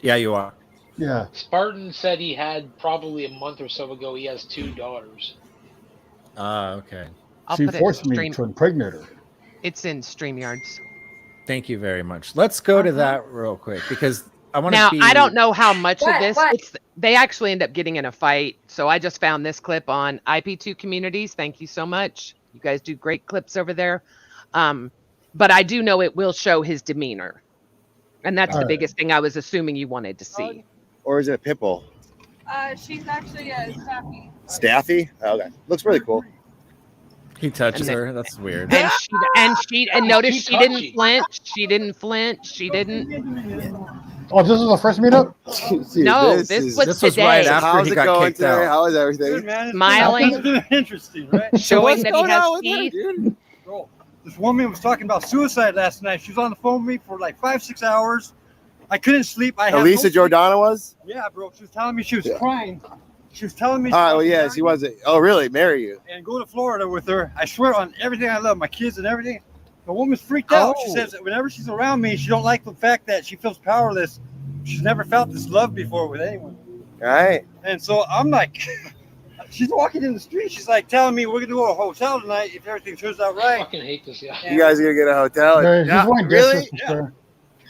Yeah, you are. Yeah. Spartan said he had probably a month or so ago. He has 2 daughters. Okay. She forced me to impregnate her. It's in StreamYards. Thank you very much. Let's go to that real quick because I want to. Now I don't know how much of this. They actually end up getting in a fight. So I just found this clip on IP2 Communities. Thank you so much. You guys do great clips over there. But I do know it will show his demeanor, and that's the biggest thing I was assuming you wanted to see. Or is it a pit bull? She's actually a Staffy. Staffy? Okay, looks really cool. He touches her. That's weird. And notice she didn't flinch. She didn't flinch. She didn't. Oh, this is the first meetup? Dude, no, this was today. Right after How's he it got going kicked today? out. How is everything? Good, man. Smiling. Interesting, right? Showing that he has teeth. Bro, this woman was talking about suicide last night. She was on the phone with me for like 5-6 hours. I couldn't sleep. Elisa Jordana was? Yeah, bro. She was telling me she was crying. She was telling me. Oh, yeah, she wasn't. Oh, really? Marry you? And go to Florida with her. I swear on everything I love, my kids and everything. The woman's freaked out. She says that whenever she's around me, she don't like the fact that she feels powerless. She's never felt this love before with anyone. All right. And so I'm like, she's walking in the street. She's like telling me we're going to go to a hotel tonight if everything turns out right. I fucking hate this guy. You guys are going to get a hotel? Yeah, really? Yeah.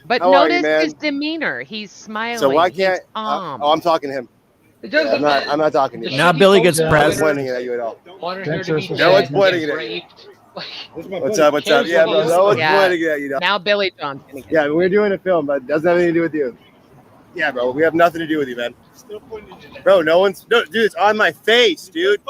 But How notice you, his demeanor. He's smiling. So why can't? He's calm. I'm talking to him. I'm not talking to you. Now Billy gets No pressed. one's pointing at you at all. Want her here to be No one's dead, pointing get at you. raped. What's up? What's up? Yeah, bro. No one's pointing at you. Dog. Now Billy Johnson. Yeah, we're doing a film, but it doesn't have anything to do with you. Yeah, bro. We have nothing to do with you, man. Bro, no, dude, it's on my face, dude.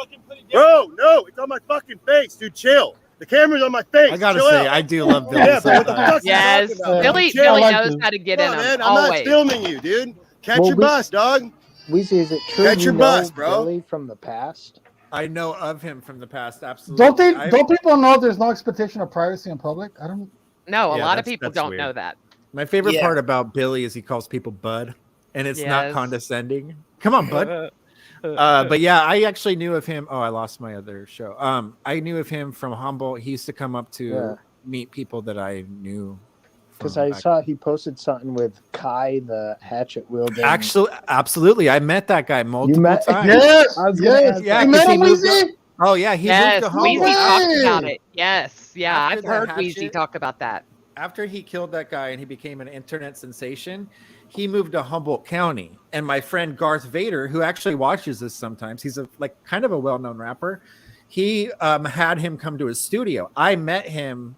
Bro, no, it's on my fucking face, dude. Chill. The camera's on my face. I gotta Chill say, out. I do love Billy. Yeah, but what the fuck Yes, are you talking about? Billy Chill. knows how to get in them. Man, I'm Always. not filming you, dude. Catch Well, your bus, dog. Weezy, is it true Catch you your know bus, bro. Billy from the past? I know of him from the past. Absolutely. Don't people know there's no expectation of privacy in public? I don't. No, a Yeah, lot of that's- people that's don't weird. know that. My favorite Yeah. part about Billy is he calls people bud, and it's not Yes. condescending. Come on, bud. But yeah, I actually knew of him. Oh, I lost my other show. I knew of him from Humboldt. He used to come up to meet people that I knew Because I saw he posted something with Kai, the hatchet wielding. Actually, absolutely. I met that guy multiple times. Yes, I was gonna ask yeah. You met him, moved Weezy? up- Oh yeah, he Yes, moved to Weezy Humboldt. talked about it. Yes, yeah, After I've the heard hatchet- Weezy talk about that. After he killed that guy and he became an internet sensation, he moved to Humboldt County. And my friend Garth Vader, who actually watches this sometimes, he's kind of a well-known rapper. He had him come to his studio. I met him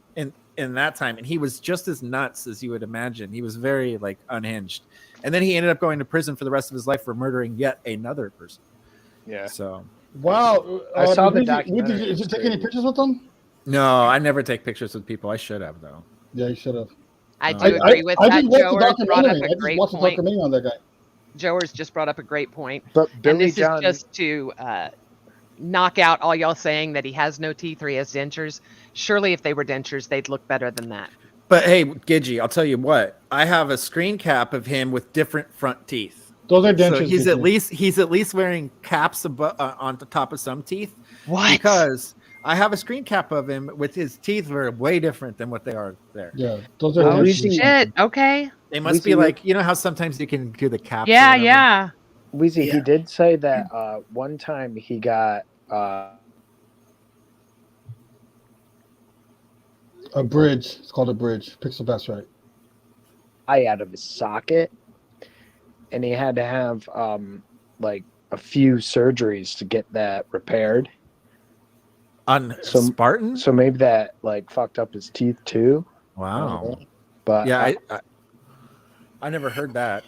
in that time, and he was just as nuts as you would imagine. He was very unhinged. And then he ended up going to prison for the rest of his life for murdering yet another person. Yeah. So wow. I saw the Did documentary. you take any pictures with them? no, I never take pictures with people. I should have though. Yeah, you should have. I do agree with I that. didn't watch the Joers brought up documentary. I a just great watched the point. documentary on that guy. Joers just brought up a great point. But And Billy this John, is just to knock out all y'all saying that he has no teeth or he has dentures. Surely if they were dentures, they'd look better than that. But hey, Gidgy, I'll tell you what. I have a screen cap of him with different front teeth. Those are So dentures. he's at least wearing caps on the top of some teeth. What? Because I have a screen cap of him with his teeth are way different than what they are there. Yeah, those are Oh dentures. shit! Okay. They must be you know how sometimes you can do the caps. or Yeah, whatever? yeah. Weezy, he did say that one time he got A bridge. It's called a bridge. Pixel, that's right. eye out of his socket, and he had to have a few surgeries to get that repaired. On Spartan? So maybe that fucked up his teeth too. Wow. But yeah, I never heard that.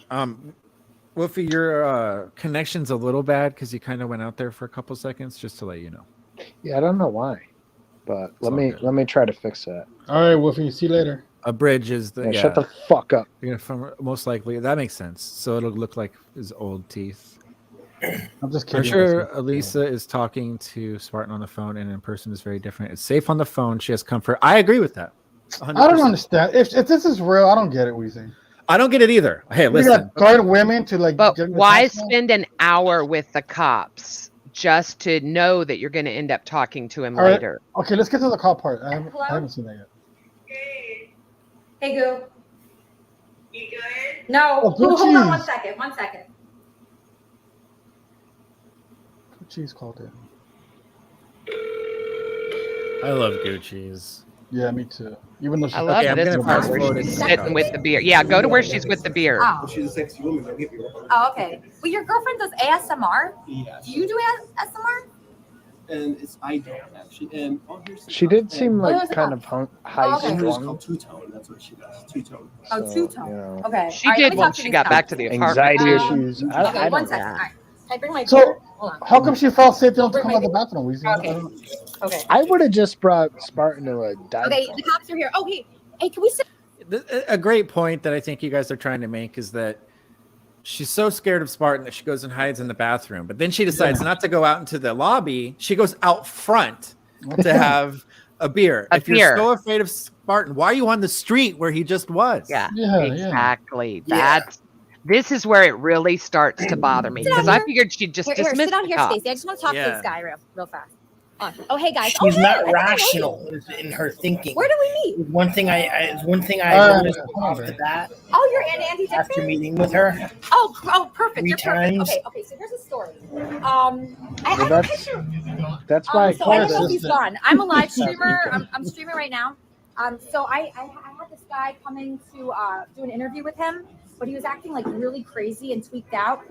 Wolfie, your connection's a little bad because you kind of went out there for a couple seconds, just to let you know. yeah, I don't know why, but let me try to fix that. All right, Wolfie. See you later. A bridge is the Yeah, shut the fuck up. Most likely that makes sense. So it'll look like his old teeth. I'm just I'm kidding. sure Elisa is talking to Spartan on the phone, and in person is very different. It's safe on the phone. She has comfort. I agree with that. 100%. I don't understand. If this is real, I don't get it, Weezy. I don't get it either. Hey, You listen. got guard women to But get in the why hospital? spend an hour with the cops just to know that you're going to end up talking to him All right. later? Okay, let's get to the call part. I haven't seen that yet. Hey, Goo. You good? No. Oh, good Hold on cheese. 1 second. Cheese called in. I love Gucci's. Yeah, me too. Even though she's I love I'm this gonna part fast where forward she's it. sitting with the beer. Yeah, go to where she's with the beer. Oh. She's a sexy woman. Don't get me wrong. Oh, okay. Well, your girlfriend does ASMR? Yeah. Do you do ASMR? And I don't actually. And here's She did seem What like was it kind called? of high okay. It's strung. called two-tone. That's what she does. Two-tone. Oh, So, two-tone. you know, Okay. She All right, let did me when talk to she these got guys. back to the apartment. anxiety Um, issues. Okay, I 1 don't second. know. All right. Can I bring my So, beer? Hold on. how come she felt safe enough to Bring come my out the beer. bathroom, Weezy? Okay. Okay. I would have just brought Spartan to a dive Okay, bar. the cops are here. Oh, hey, can we sit? A great point that I think you guys are trying to make is that she's so scared of Spartan that she goes and hides in the bathroom. But then she decides not to go out into the lobby. She goes out front to have a beer. If you're so afraid of Spartan, why are you on the street where he just was? Yeah, Yeah, exactly. Yeah. This is where it really starts to bother me Sit down because I here. figured she'd just Here, dismiss sit down the here, cops. Stacey. I just want to talk to Yeah. this guy real fast. Oh, hey guys. She's oh, hey, not I think I know you. rational in her thinking. Where do we meet? One thing I noticed off the bat Oh, you're Andy after Dixon? meeting with her. Oh, perfect. 3 You're perfect. times. Okay, so here's a story. I have a that's picture. that's why I So I called don't know if it. he's gone. I'm a live streamer. I'm streaming right now. So I had this guy coming to do an interview with him, but he was acting like really crazy and tweaked out.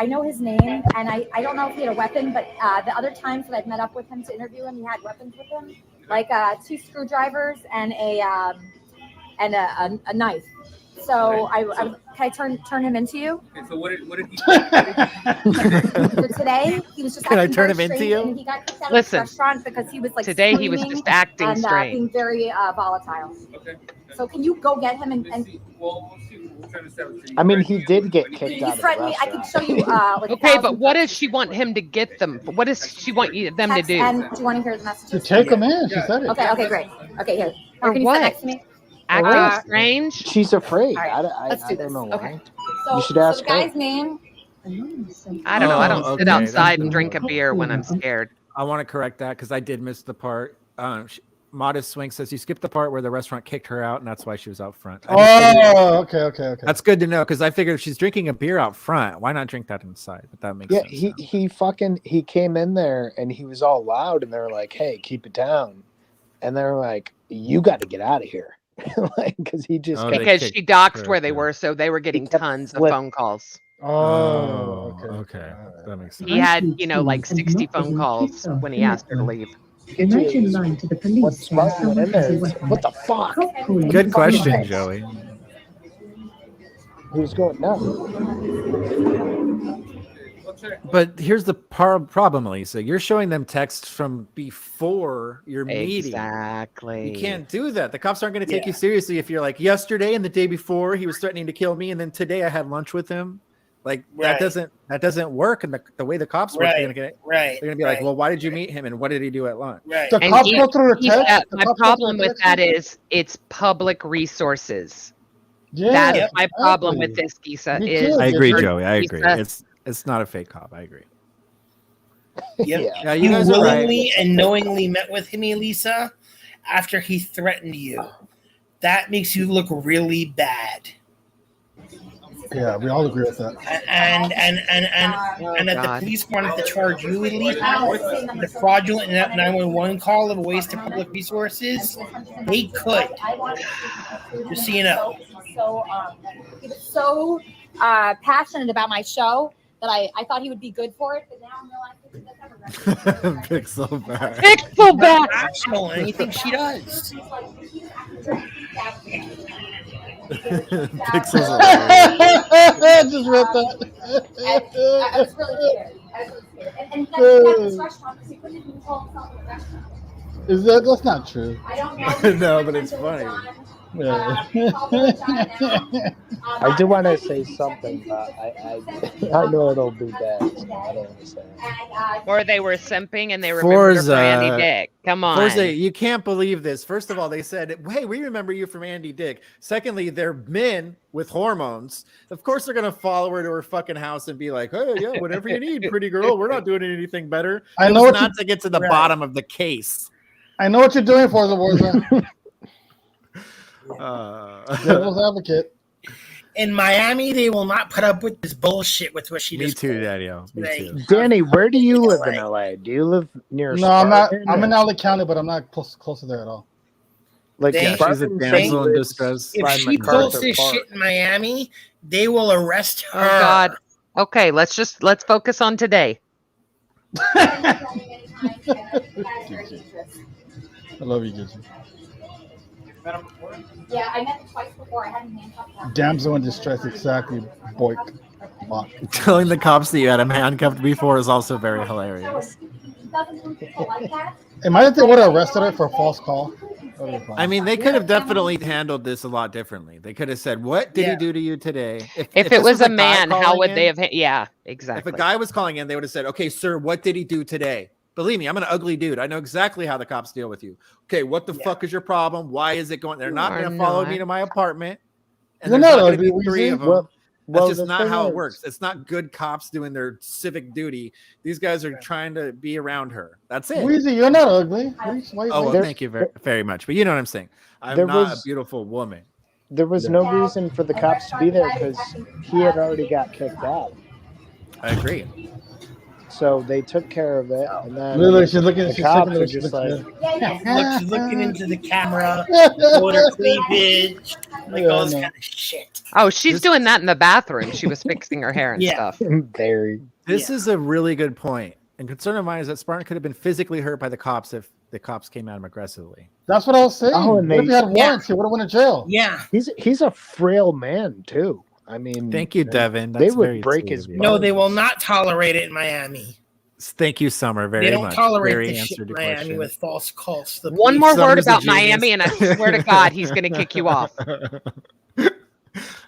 I know his name, and I don't know if he had a weapon, but the other times that I've met up with him to interview him, he had weapons with him, like 2 screwdrivers and a knife. So can I turn him into you? Okay, so what did he So today he was just Can I acting turn very him into strange, you? and he got kicked out Listen, of the restaurant because he was like today he was screaming just acting and strange. being very volatile. Okay. So can you go get him and Well, we'll see. We're trying to establish. I mean, he did get kicked he out of the threatened me? I could restaurant. show you. Like Okay, 1,000 but what does she want him to get them? What does she want them to text, do? And do you want to hear the To messages? take him in, she said it. Okay, great. Okay, here. For Can you what? sit next to me? Acting strange? She's afraid. All right, let's I do don't this. know Okay. why. So, You should ask the guy's her. name. I don't know. I don't Oh, sit okay. outside and drink a beer when I'm scared. I want to correct that because I did miss the part. Modest Swing says you skipped the part where the restaurant kicked her out, and that's why she was out front. Okay. That's good to know because I figured if she's drinking a beer out front, why not drink that inside? But that makes sense. He came in there and he was all loud, and they were like, "Hey, keep it down," and they were like, "You got to get out of here," like because he just because she doxed where they were, so they were getting tons of phone calls. Okay. That makes sense. He had, like 60 phone calls when he asked her to leave. Imagine lying to the police when someone has a weapon. What the fuck? Good question, Joey. Who's going now? But here's the problem, Elisa. You're showing them texts from before your meeting. Exactly. You can't do that. The cops aren't going to take you seriously if you're like, yesterday and the day before he was threatening to kill me, and then today I had lunch with him. Like that doesn't work. And the way the cops work, they're gonna be like, well, why did you meet him and what did he do at lunch? Right. The cops go through the text. My problem with that is it's public resources. Yeah, that's my problem with this, Gisa. I agree, Joey. I agree. It's not a fake cop. I agree. Yep. Yeah, you guys are willingly and knowingly met with him, Elisa, after he threatened you. That makes you look really bad. Yeah, we all agree with that. And if the police wanted to charge you, Elisa, with the fraudulent 911 call of a waste of public resources, they could. Just so you know. He was so passionate about my show that I thought he would be good for it, but now I'm realizing Pixel back. Pixel back. Passionate in anything she does. Pixels. Just read that. I was really scared. And that's this restaurant because he couldn't even call himself a restaurant. That's not true? I don't know. No, but it's funny. I do want to say something, but I know it'll be bad. So I don't understand. Or they were simping and they remembered her from Andy Dick. Come on. Forza, you can't believe this. First of all, they said, hey, we remember you from Andy Dick. Secondly, they're men with hormones. Of course, they're going to follow her to her fucking house and be like, hey, yeah, whatever you need, pretty girl. We're not doing anything better. I know not to get to the bottom of the case. I know what you're doing, Forza Warzone. Devil's advocate. In Miami, they will not put up with this bullshit with what she does. Me too, Daddy-O. Me too. Danny, where do you live in LA? Do you live near Spartan? Spartan? I'm in LA County, but I'm not close to there at all. Like, she's a damsel in distress. If she pulls this shit in Miami, they will arrest her. Oh God. Okay, let's focus on today. I love you, Gigi. Yeah, I met him twice before. I hadn't handcuffed him. Damsel in distress, exactly. Boink. Telling the cops that you had him handcuffed before is also very hilarious. Imagine if they would have arrested her for a false call. I mean, they could have definitely handled this a lot differently. They could have said, what did he do to you today? If it was a man, how would they have? Yeah, exactly. If a guy was calling in, they would have said, okay, sir, what did he do today? Believe me, I'm an ugly dude. I know exactly how the cops deal with you. Okay, what the fuck is your problem? Why is it going? They're not going to follow me to my apartment. And there's not going to be three of them. That's just not how it works. It's not good cops doing their civic duty. These guys are trying to be around her. That's it. Weezy, you're not ugly. Thank you very much. But you know what I'm saying. I'm not a beautiful woman. There was no reason for the cops to be there because he had already got kicked out. I agree. So they took care of it, and then literally, she's looking. The cops are just like, she's looking into the camera, water cleavage, like all this kind of shit. Oh, she's doing that in the bathroom. She was fixing her hair and stuff. Very. This is a really good point. And concern of mine is that Spartan could have been physically hurt by the cops if the cops came at him aggressively. That's what I was saying. Oh, and what if he had warrants? He would have went to jail. Yeah, he's a frail man too. I mean, thank you, Devin. They would break his bones. No, they will not tolerate it in Miami. Thank you, Summer, very much. They don't tolerate very this shit in Miami with false calls. One more word about Miami, and I swear to God, he's going to kick you off.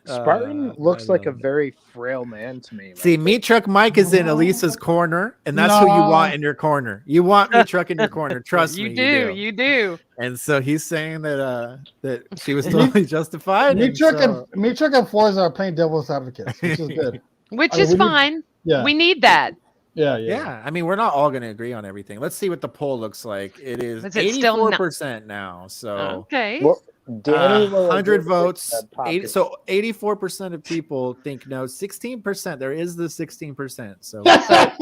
Spartan looks like a very frail man to me. See, Meat Truck Mike is in Elisa's corner, and that's who you want in your corner. You want Meat Truck in your corner. Trust me. You do. And so he's saying that she was totally justified. Meat Truck and Forza are playing devil's advocates, which is good. Which is fine. Yeah. We need that. Yeah. I mean, we're not all going to agree on everything. Let's see what the poll looks like. It is 84% now. So okay. Well, Danny will 100 agree with votes. the popular. So 84% of people think no. 16%. There is the 16%. So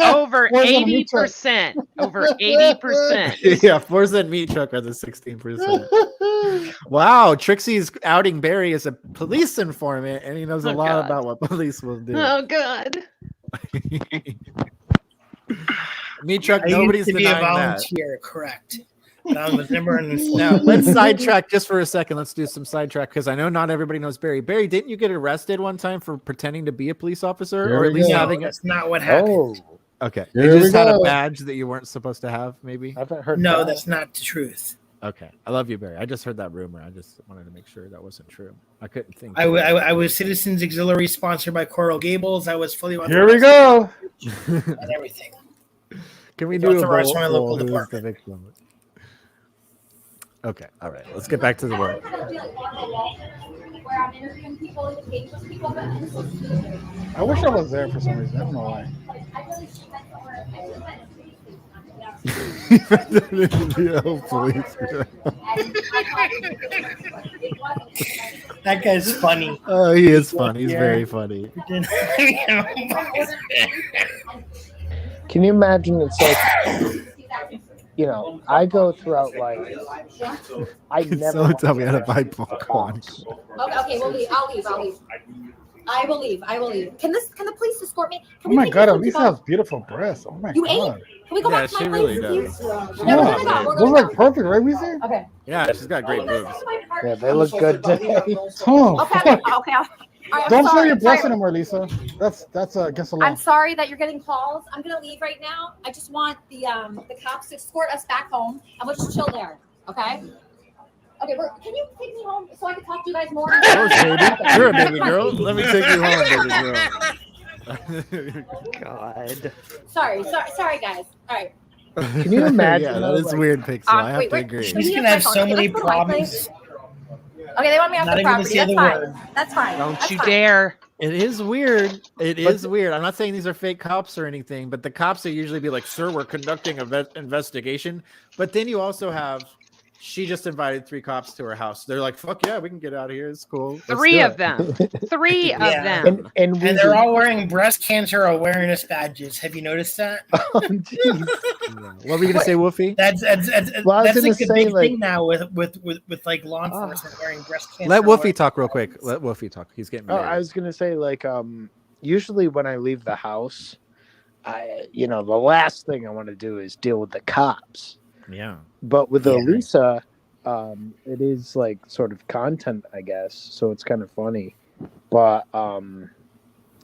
over 80%. Over 80%. Yeah, Forza and Meat Truck are the 16%. Wow, Trixie's outing Barry as a police informant, and he knows a lot about what police will do. Oh God. Meat Truck, I nobody's used to be a denying that. volunteer, correct? But I was never an Now, informant. let's sidetrack just for a second. Let's do some sidetrack because I know not everybody knows Barry. Barry, didn't you get arrested one time for pretending to be a police officer, or at least having? That's not what happened. Okay, Here you we just had a go. badge that you weren't supposed to have. Maybe I haven't heard. No, that. that's not the truth. Okay, I love you, Barry. I just heard that rumor. I just wanted to make sure that wasn't true. I couldn't think. I was Citizens Auxiliary sponsored by Coral Gables. I was fully Here we go. and everything. Can we do a Authorized poll? by my local Who's the department. victim? Okay, all right. Let's get back to the work. I wish I was there for some reason. I don't know why. That guy's funny. Oh, he is funny. He's very funny. Can you imagine? It's like, you know, I go throughout life. I never. Someone tell me how to buy popcorn. Okay, we'll leave. I'll leave. I will leave. Can the police escort me? Oh my God, Elisa has beautiful breasts. Oh my You ate? God. Can we go Yeah, back to she my really place? does. No, we're gonna go. Those look perfect, right, Weezy? Okay. Yeah, she's got great boobs. Yeah, they look good today. Oh, Okay. fuck. Okay. All right, Don't I'm show sorry. your breasts Sorry. anymore, Lisa. That's against the law. I'm sorry that you're getting calls. I'm gonna leave right now. I just want the cops to escort us back home, and we'll just chill there. Okay. Okay. Can you take me home so I can talk to you guys more? Of course, baby. You're a baby girl. Let me take you home, baby girl. God. Sorry, guys. All right. Can you imagine? Yeah, that though, is like, weird, Pixel. I have wait, to wait. agree. He's gonna have so many Let's go to my problems. place. Okay, they want me off Not the even gonna property. say That's the fine. word. That's fine. Don't That's you fine. dare. It is weird. It is weird. I'm not saying these are fake cops or anything, but the cops will usually be like, "Sir, we're conducting an investigation." But then you also have, she just invited 3 cops to her house. They're like, "Fuck yeah, we can get out of here. It's cool." Let's 3 do of it. them. 3 of Yeah. them. and And they're all wearing breast cancer awareness badges. Have you noticed that? Oh, geez. Yeah. What were you gonna say, Wolfie? That's Well, I was that's gonna like the say, big like- thing now with like law enforcement wearing breast cancer. Let Wolfie awareness talk real quick. badges. Let Wolfie talk. He's getting Oh, married. I was gonna say, like, usually when I leave the house, the last thing I want to do is deal with the cops. Yeah. But with Yeah. Elisa, it is like sort of content, I guess. So it's kind of funny. But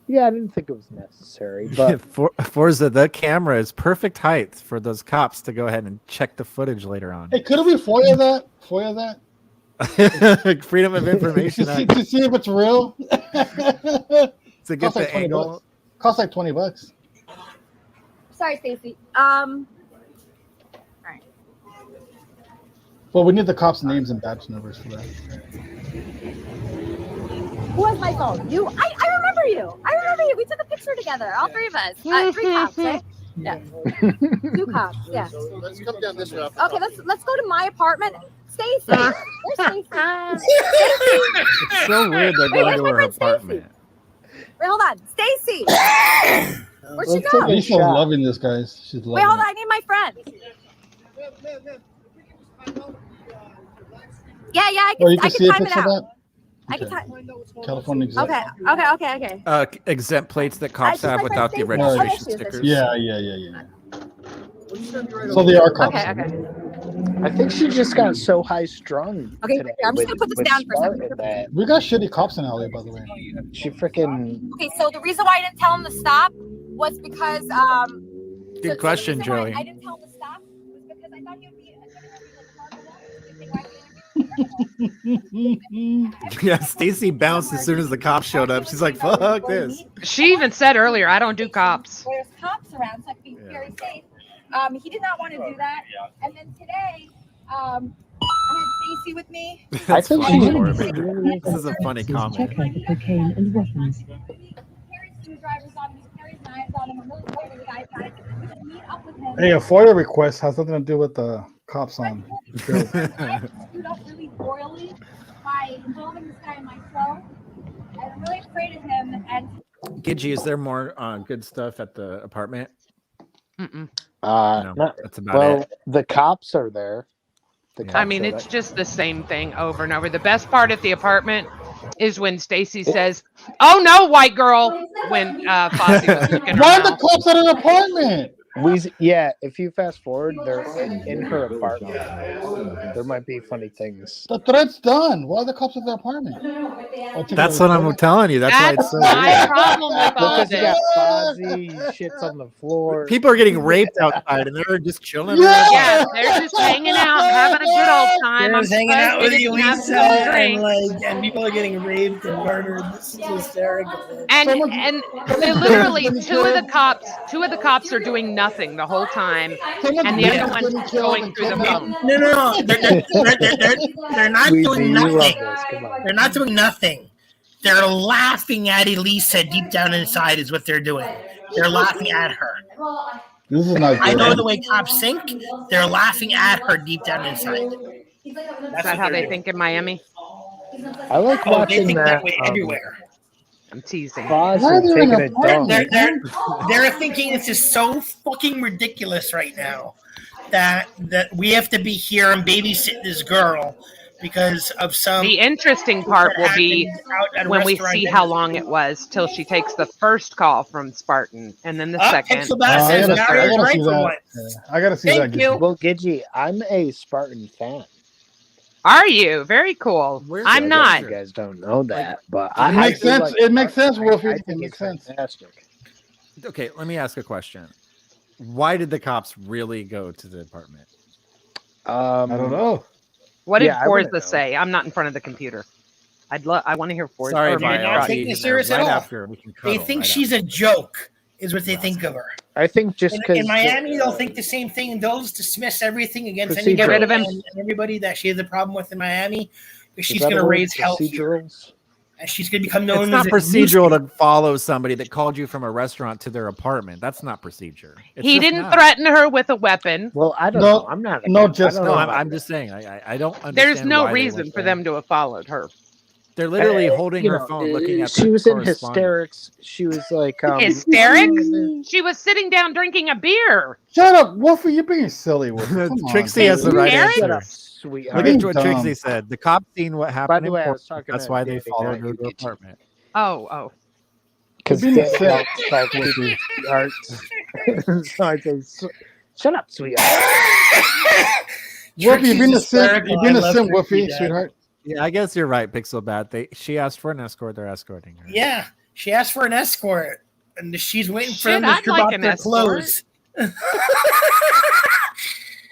yeah, I didn't think it was necessary. But Forza, the camera is perfect height for those cops to go ahead and check the footage later on. Hey, couldn't we FOIA that? FOIA that? Freedom of Information to, see, Act. to see if it's real. To get Costs like the $20. angle. Costs like $20. Sorry, Stacy. Well, we need the cops' names and badge numbers for that. Who has my phone? You? I remember you. I remember you. We took a picture together. All 3 of us. 3 cops, right? Yeah. 2 cops. Yeah. So let's come down this route. Okay, let's go to my apartment. Stacy. Where's Stacy? It's so weird they're going to her apartment. Wait, hold on. Stacy. Where'd she Let's go? take a Lisa's shot. loving this, guys. She's loving Wait, hold on. it. I need my friend. Yeah, I Or you can can see a time it picture of out. that? I can Okay. time. California exempt. Okay. Exempt plates that cops just have like without the my registration Stacy. stickers. Yeah. So they are cops. Okay. I think she just got so high strung. Okay, today I'm just with- gonna put this with down for a second. Spartan that We got shitty cops in LA, by the way. she freaking. Okay, so the reason why I didn't tell him to stop was because Good question, the reason why Joey. I didn't tell him to stop was because I thought he would be Yeah, Stacy bounced as soon as the cops showed up. She's like, "Fuck this." She even said earlier, I don't do cops. There's cops around, so I can be very safe. He did not want to do that. And then today, I had Stacy with me. I think funny, she. Corbin. This is a funny Check comment. out the cocaine and weapons. Carries screwdrivers on him, he carries knives on him. I'm really scared of the guy. Hey, a FOIA request has nothing to do with the cops on. Screwed up really royally by involving this guy in my flow. And I'm really afraid of him. And Gidgey, is there more good stuff at the apartment? Mm-mm. No, that's about it. The cops are there. I mean, it's just the same thing over and over. The best part at the apartment is when Stacy says, "Oh no, white girl," when Fozzie was cooking her Why are the mouth. cops at an apartment? Yeah, if you fast forward, they're in her apartment. There might be funny things. The threat's done. Why are the cops at the apartment? That's what I'm telling you. That's why it's so my problem with all Because you got this. Fozzie, shit's on the floor. People are getting raped outside, and they're just chilling. Yeah, they're just hanging out, having a good old time. They're I'm just hanging surprised out they with didn't have Elisa, some and drinks. and people are getting raped and murdered. This is hysterical. And they literally two of the cops are doing nothing the whole time, and the other one's going through the phone. No. They're not doing nothing. They're not doing nothing. They're laughing at Elisa deep down inside is what they're doing. They're laughing at her. This is not good. I know the way cops think. They're laughing at her deep down inside. Is that how they think in Miami? I like they watching think that way everywhere. I'm teasing. Fozzie taking a dump. They're thinking this is so fucking ridiculous right now that we have to be here and babysit this girl because of some. The interesting part will be at a when we restaurant see that- how long it was till she takes the first call from Spartan and then the second. Pixel Bat says Mario's right for once. I gotta see Thank that. you. Well, Gidgey, I'm a Spartan fan. Are you? Very cool. I'm not. You guys don't know that, but It makes do sense. like It makes sense, Spartan. Wolfie. I It think makes it's sense. fantastic. Okay, let me ask a question. Why did the cops really go to the apartment? I don't know. What did Yeah, I wanna Forza say? I'm not in front of the computer. I want to hear Forza. Sorry, or Maya, maybe I'll Rocky. see Taking you it serious there at right all. after we can They cuddle, think right she's a joke, is what they think of her. I think just because In Miami, they'll think the same thing, and they'll just dismiss everything against Procedural. anybody Get rid of him. and everybody that she has a problem with in Miami, because she's that going a to word? raise hell here, Procedurals. and she's going to become known It's not as procedural to follow somebody that called you from a restaurant to their apartment. That's not procedure. It's He just didn't not. threaten her with a weapon. Well, I don't No, know. I'm not. no, I just- don't No, know I'm, about I'm that. just saying. I don't understand. There's no why they reason went for there. them to have followed her. They're literally holding You her know, phone, looking at. she the was in correspondence. hysterics. She was like, Hysterics? She was sitting down drinking a beer. Shut up, Wolfie. You're being silly, Wolfie. Come on. Trixie has the right Hysterics? Shut answer. up, sweetheart. Look at You're what dumb. Trixie said. The cops seen what happened. By the in way, I Portland. was talking That's to why they Danny, followed not her you, to the Gidgey. apartment. Oh. Because You're being Danny sick. calls people sweethearts. So I say, shut up, sweetheart. Wolfie, you've been a Trixie's sim. hysterical. You've been I a love sim, Trixie, Wolfie, Dad. sweetheart. Yeah, I guess you're right, Pixel Bat. She asked for an escort. They're escorting her. Yeah, she asked for an escort, and she's waiting for Shit, them to I'd strip like off an their escort. clothes.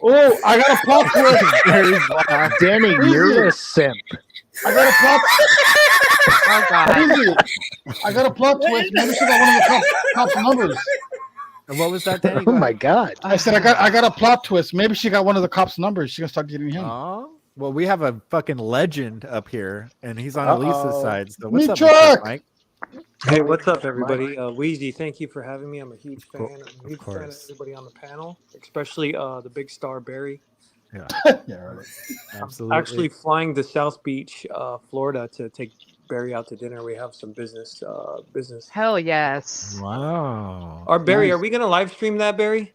Oh, I got a plot twist. Danny, you're a simp. I got a plot. Oh, God. Easy. I got a plot twist. Maybe she got one of the cops' numbers. And what was that, Danny? Oh my God. I said I got a plot twist. Maybe she got one of the cops' numbers. She gonna start getting him. Oh, well, we have a fucking legend up here, and he's on Uh-oh. Elisa's side. So what's Me up, truck. Mike? Hey, what's up, everybody? Wheezy, thank you for having me. I'm a huge fan. I'm a huge fan of course. everybody on the panel, especially the big star Barry. Yeah, Yeah, right. absolutely. Actually, flying to South Beach, Florida, to take Barry out to dinner. We have some business. Hell yes. Wow. Or Barry, Nice. are we gonna live stream that, Barry?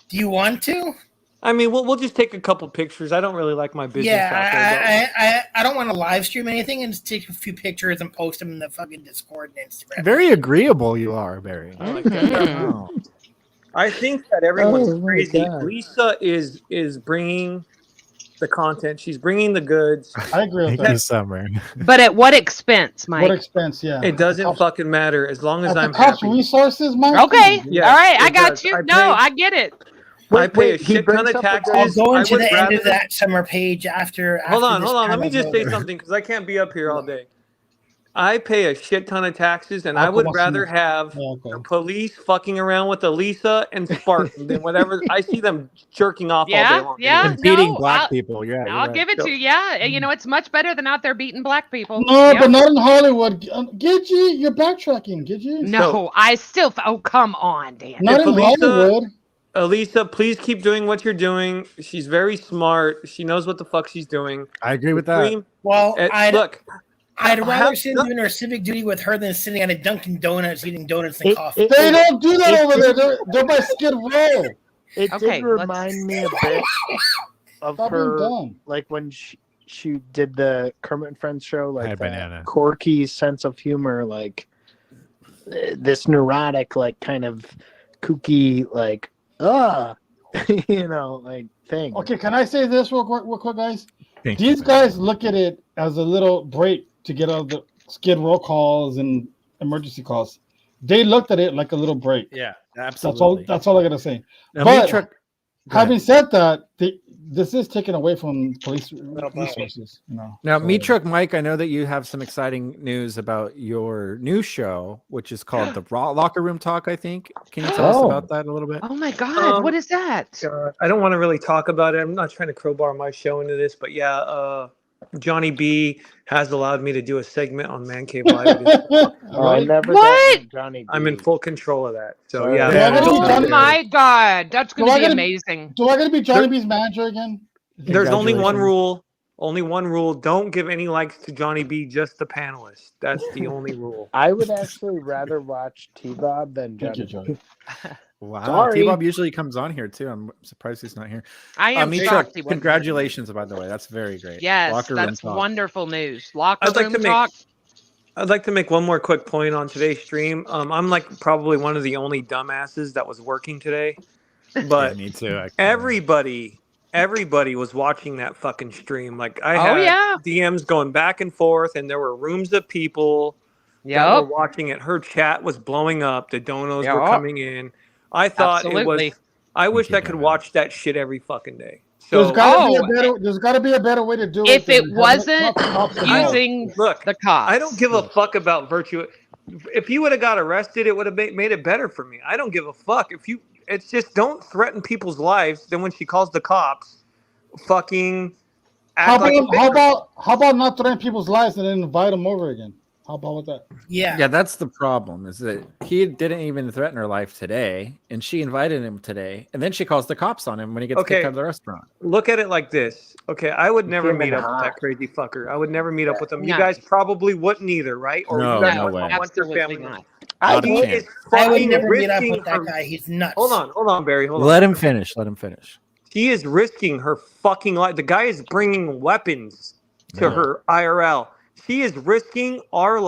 Do you want to? I mean, we'll just take a couple pictures. I don't really like my business out there. Yeah, I don't want to live stream anything and just take a few pictures and post them in the fucking Discord and Instagram. Very agreeable you are, Barry. I like that. Wow. I think that everyone's Oh my crazy. God. Lisa is bringing the content. She's bringing the goods. I agree with Thank you, that. Summer. But at what expense, Mike? What expense? Yeah. It doesn't Cops- fucking matter as long as At the I'm cops' happy. resources, Mike. Okay. Yes, All right. I it got does. you. I No, pay- I get it. I pay a he shit ton brings of up a good- taxes. I'll go I into would the end rather- of that summer page after. Hold on. this Let me panel's just say over. something because I can't be up here all day. I pay a shit ton of taxes, and I I'll would come rather up have Yeah, okay. the police fucking around with Elisa and Spartan than whatever. I see them jerking off all day Yeah. long. Yeah. And beating no, black I'll, people. Yeah, you're I'll right. give it to you. Yeah. You know, it's much better than out there beating black people. No, Yep. but not in Hollywood. Gidgey, you're backtracking. Gidgey. No, I still. Oh, come on, Dan. Not If in Elisa- Hollywood. Elisa, please keep doing what you're doing. She's very smart. She knows what the fuck she's doing. I agree with that. Well, Look, I'd rather sit doing her civic duty with her than sitting at a Dunkin' Donuts eating donuts and coffee. They don't do that over there. They're by Skid Row. It did remind me a bit of Stop being her, dumb. like when she did the Kermit and Friends show, like Hi, Banana. quirky sense of humor, like this neurotic, like kind of kooky, like you know, like thing. Okay, can I say this real quick, guys? Thank These guys look at it as a little break to get out of the Skid Row calls and emergency calls. They looked at it like a little break. Yeah, absolutely. That's all I gotta say. Now, But having said that, this is taken away from police resources. You know. Now, Meat Truck Mike, I know that you have some exciting news about your new show, which is called the Locker Room Talk, I think. Can you tell us about that a little bit? Oh my God, what is that? God, I don't want to really talk about it. I'm not trying to crowbar my show into this, but yeah, Johnny B has allowed me to do a segment on Man Cave Live. I never What? got Johnny B. I'm in full control of that. So Sorry. yeah. Oh my God, that's going to be amazing. Do I got to be Johnny B's manager again? There's only one rule. Only one rule. Don't give any likes to Johnny B, just the panelists. That's the only rule. I would actually rather watch T-Bob than Johnny. Wow, Sorry. T-Bob usually comes on here too. I'm surprised he's not here. I am Meat shocked Truck, he wasn't. congratulations, by the way. That's very great. Yes, Locker Room that's Talk. wonderful news. Locker I'd like Room to make- Talk. I'd like to make one more quick point on today's stream. I'm like probably one of the only dumbasses that was working today, but me too. everybody was watching that fucking stream. Like I Oh, had yeah. DMs going back and forth, and there were rooms of people that were watching it. Her chat was blowing up. The donos were Yup. coming in. I thought it Absolutely. was. I wish I could watch that shit every fucking day. There's So got to be a better way to do it. If it than wasn't cops and using look, the cops. I don't give a fuck about virtue. If you would have got arrested, it would have made it better for me. I don't give a fuck. It's just don't threaten people's lives. Then when she calls the cops, fucking act how about not threaten people's lives and then invite them over again? How about with that? Yeah, that's the problem, is that he didn't even threaten her life today, and she invited him today, and then she calls the cops on him when he gets kicked out of the restaurant. Look at it like this. Okay, I would never came meet in up with hot. that crazy fucker. I would never meet up with him. You No. guys probably wouldn't either, right? Or No, you guys no wouldn't way. want your Absolutely family. not. I Not a would, chance. I would fucking never meet up risking with that her- guy. He's nuts. Hold on, Barry. Hold on. Let him finish. Let him finish. She is risking her fucking life. The guy is bringing weapons to her IRL. She is risking her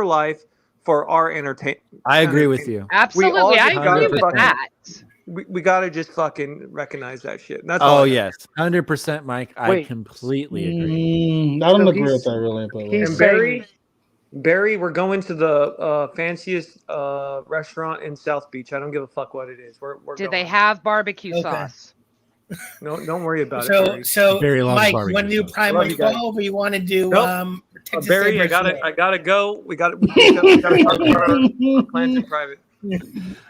life for our entertainment. I agree with you. Absolutely, I agree with 100%. that. We gotta just fucking recognize that shit. And that's Oh all I yes, 100%, Mike. I Wait. completely agree. I don't So agree he's- with that really. But he's And saying- Barry, we're going to the fanciest restaurant in South Beach. I don't give a fuck what it is. We're Do going. they have barbecue Okay. sauce? No, don't worry about it. So, Barry. so Very long Mike, barbecue when you sauce. prime Love like you guys. 12, or you want to do Nope. Texas Barry, I State gotta go. We gotta talk about our plans in private.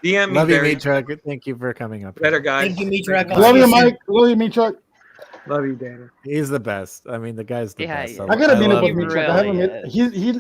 DM me, Love you, Barry. Meat Truck. Thank you for coming up. Better guys. Thank you, Meat Truck. love you, Mike. Love you, Meat Truck. Love you, Dana. He's the best. I mean, the guy's the Yeah, best. yeah. I gotta meet up love with him. Meat Truck. I haven't met.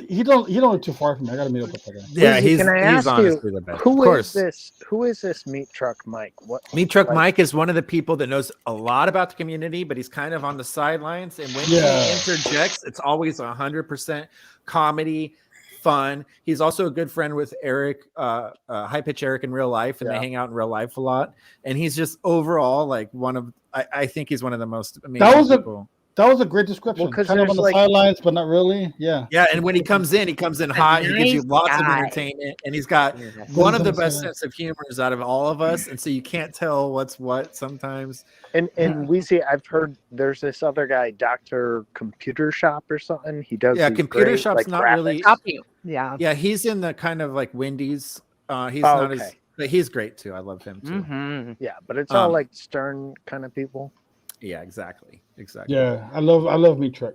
He don't live too far from me. I gotta meet up with that guy. Yeah, Lizzie, he's can I ask honestly you, the best. Who Of is course. this? Who is this Meat Truck Mike? What Meat Truck like- Mike is one of the people that knows a lot about the community, but he's kind of on the sidelines. And when Yeah. he interjects, it's always 100% comedy, fun. He's also a good friend with Eric, High Pitch Eric in real life, and they Yeah. hang out in real life a lot. And he's just overall like one of, I think he's one of the most amazing That was people. That was a great description. Well, 'cause kind of there's on the like- sidelines, but not really. Yeah. Yeah, and when he comes in hot. He gives you nice lots of guy. entertainment, and he's got Yeah. one of the Sometimes, best yeah. sense of humors out of all of us. And so you can't tell what's what sometimes. And Weezy, I've heard there's this other guy, Dr. Computer Shop or something. He does. Yeah, these Computer great, Shop's like, not graphics. really. Copy. Yeah. Yeah, he's in the kind of like Wendy's. He's Oh, not as, okay. but he's great too. I love him too. Mm-hmm. Yeah, but it's all Um, like stern kind of people. Yeah, exactly. Yeah, I love Meat Truck.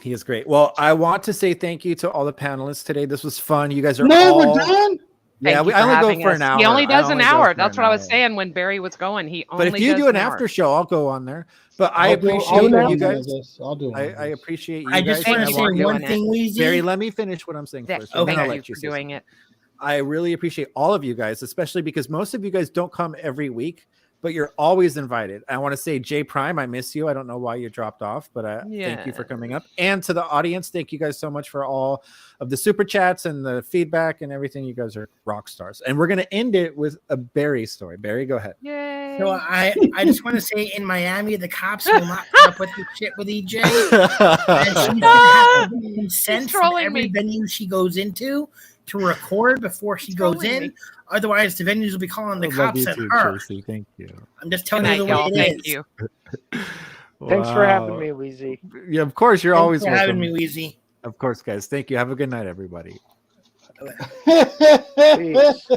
He is great. Well, I want to say thank you to all the panelists today. This was fun. You guys are No, all. we're done. Yeah, Thank you I for only having go for us. an hour. He only I does an only go hour. for That's an what I was hour. saying when Barry was going. He only But if you does do an hour. after show, I'll go on there. But I I'll do appreciate one you of guys. this. I'll do one of I this. appreciate you I guys. just want and to I want say you- one thing, Weezy. Barry, let me finish what I'm saying Yeah, first. and then thank I'll you let you for say doing something. it. I really appreciate all of you guys, especially because most of you guys don't come every week, but you're always invited. I want to say, J Prime, I miss you. I don't know why you dropped off, but thank you for coming up. And to the audience, thank you guys so much for all of the super chats and the feedback and everything. You guys are rock stars. And we're going to end it with a Barry story. Barry, go ahead. Yay. So I just want to say, in Miami, the cops will not put up with this shit with EJ. And she's gonna have to get consent from every venue she goes into to record before she goes in. Otherwise, the venues will be calling the cops at her. Tracy. Thank you. I'm just telling you the way it Thank is. you. Thanks for having me, Weezy. Yeah, of course. You're always Thanks for welcome. having me, Weezy. Of course, guys. Thank you. Have a good night, everybody. Peace.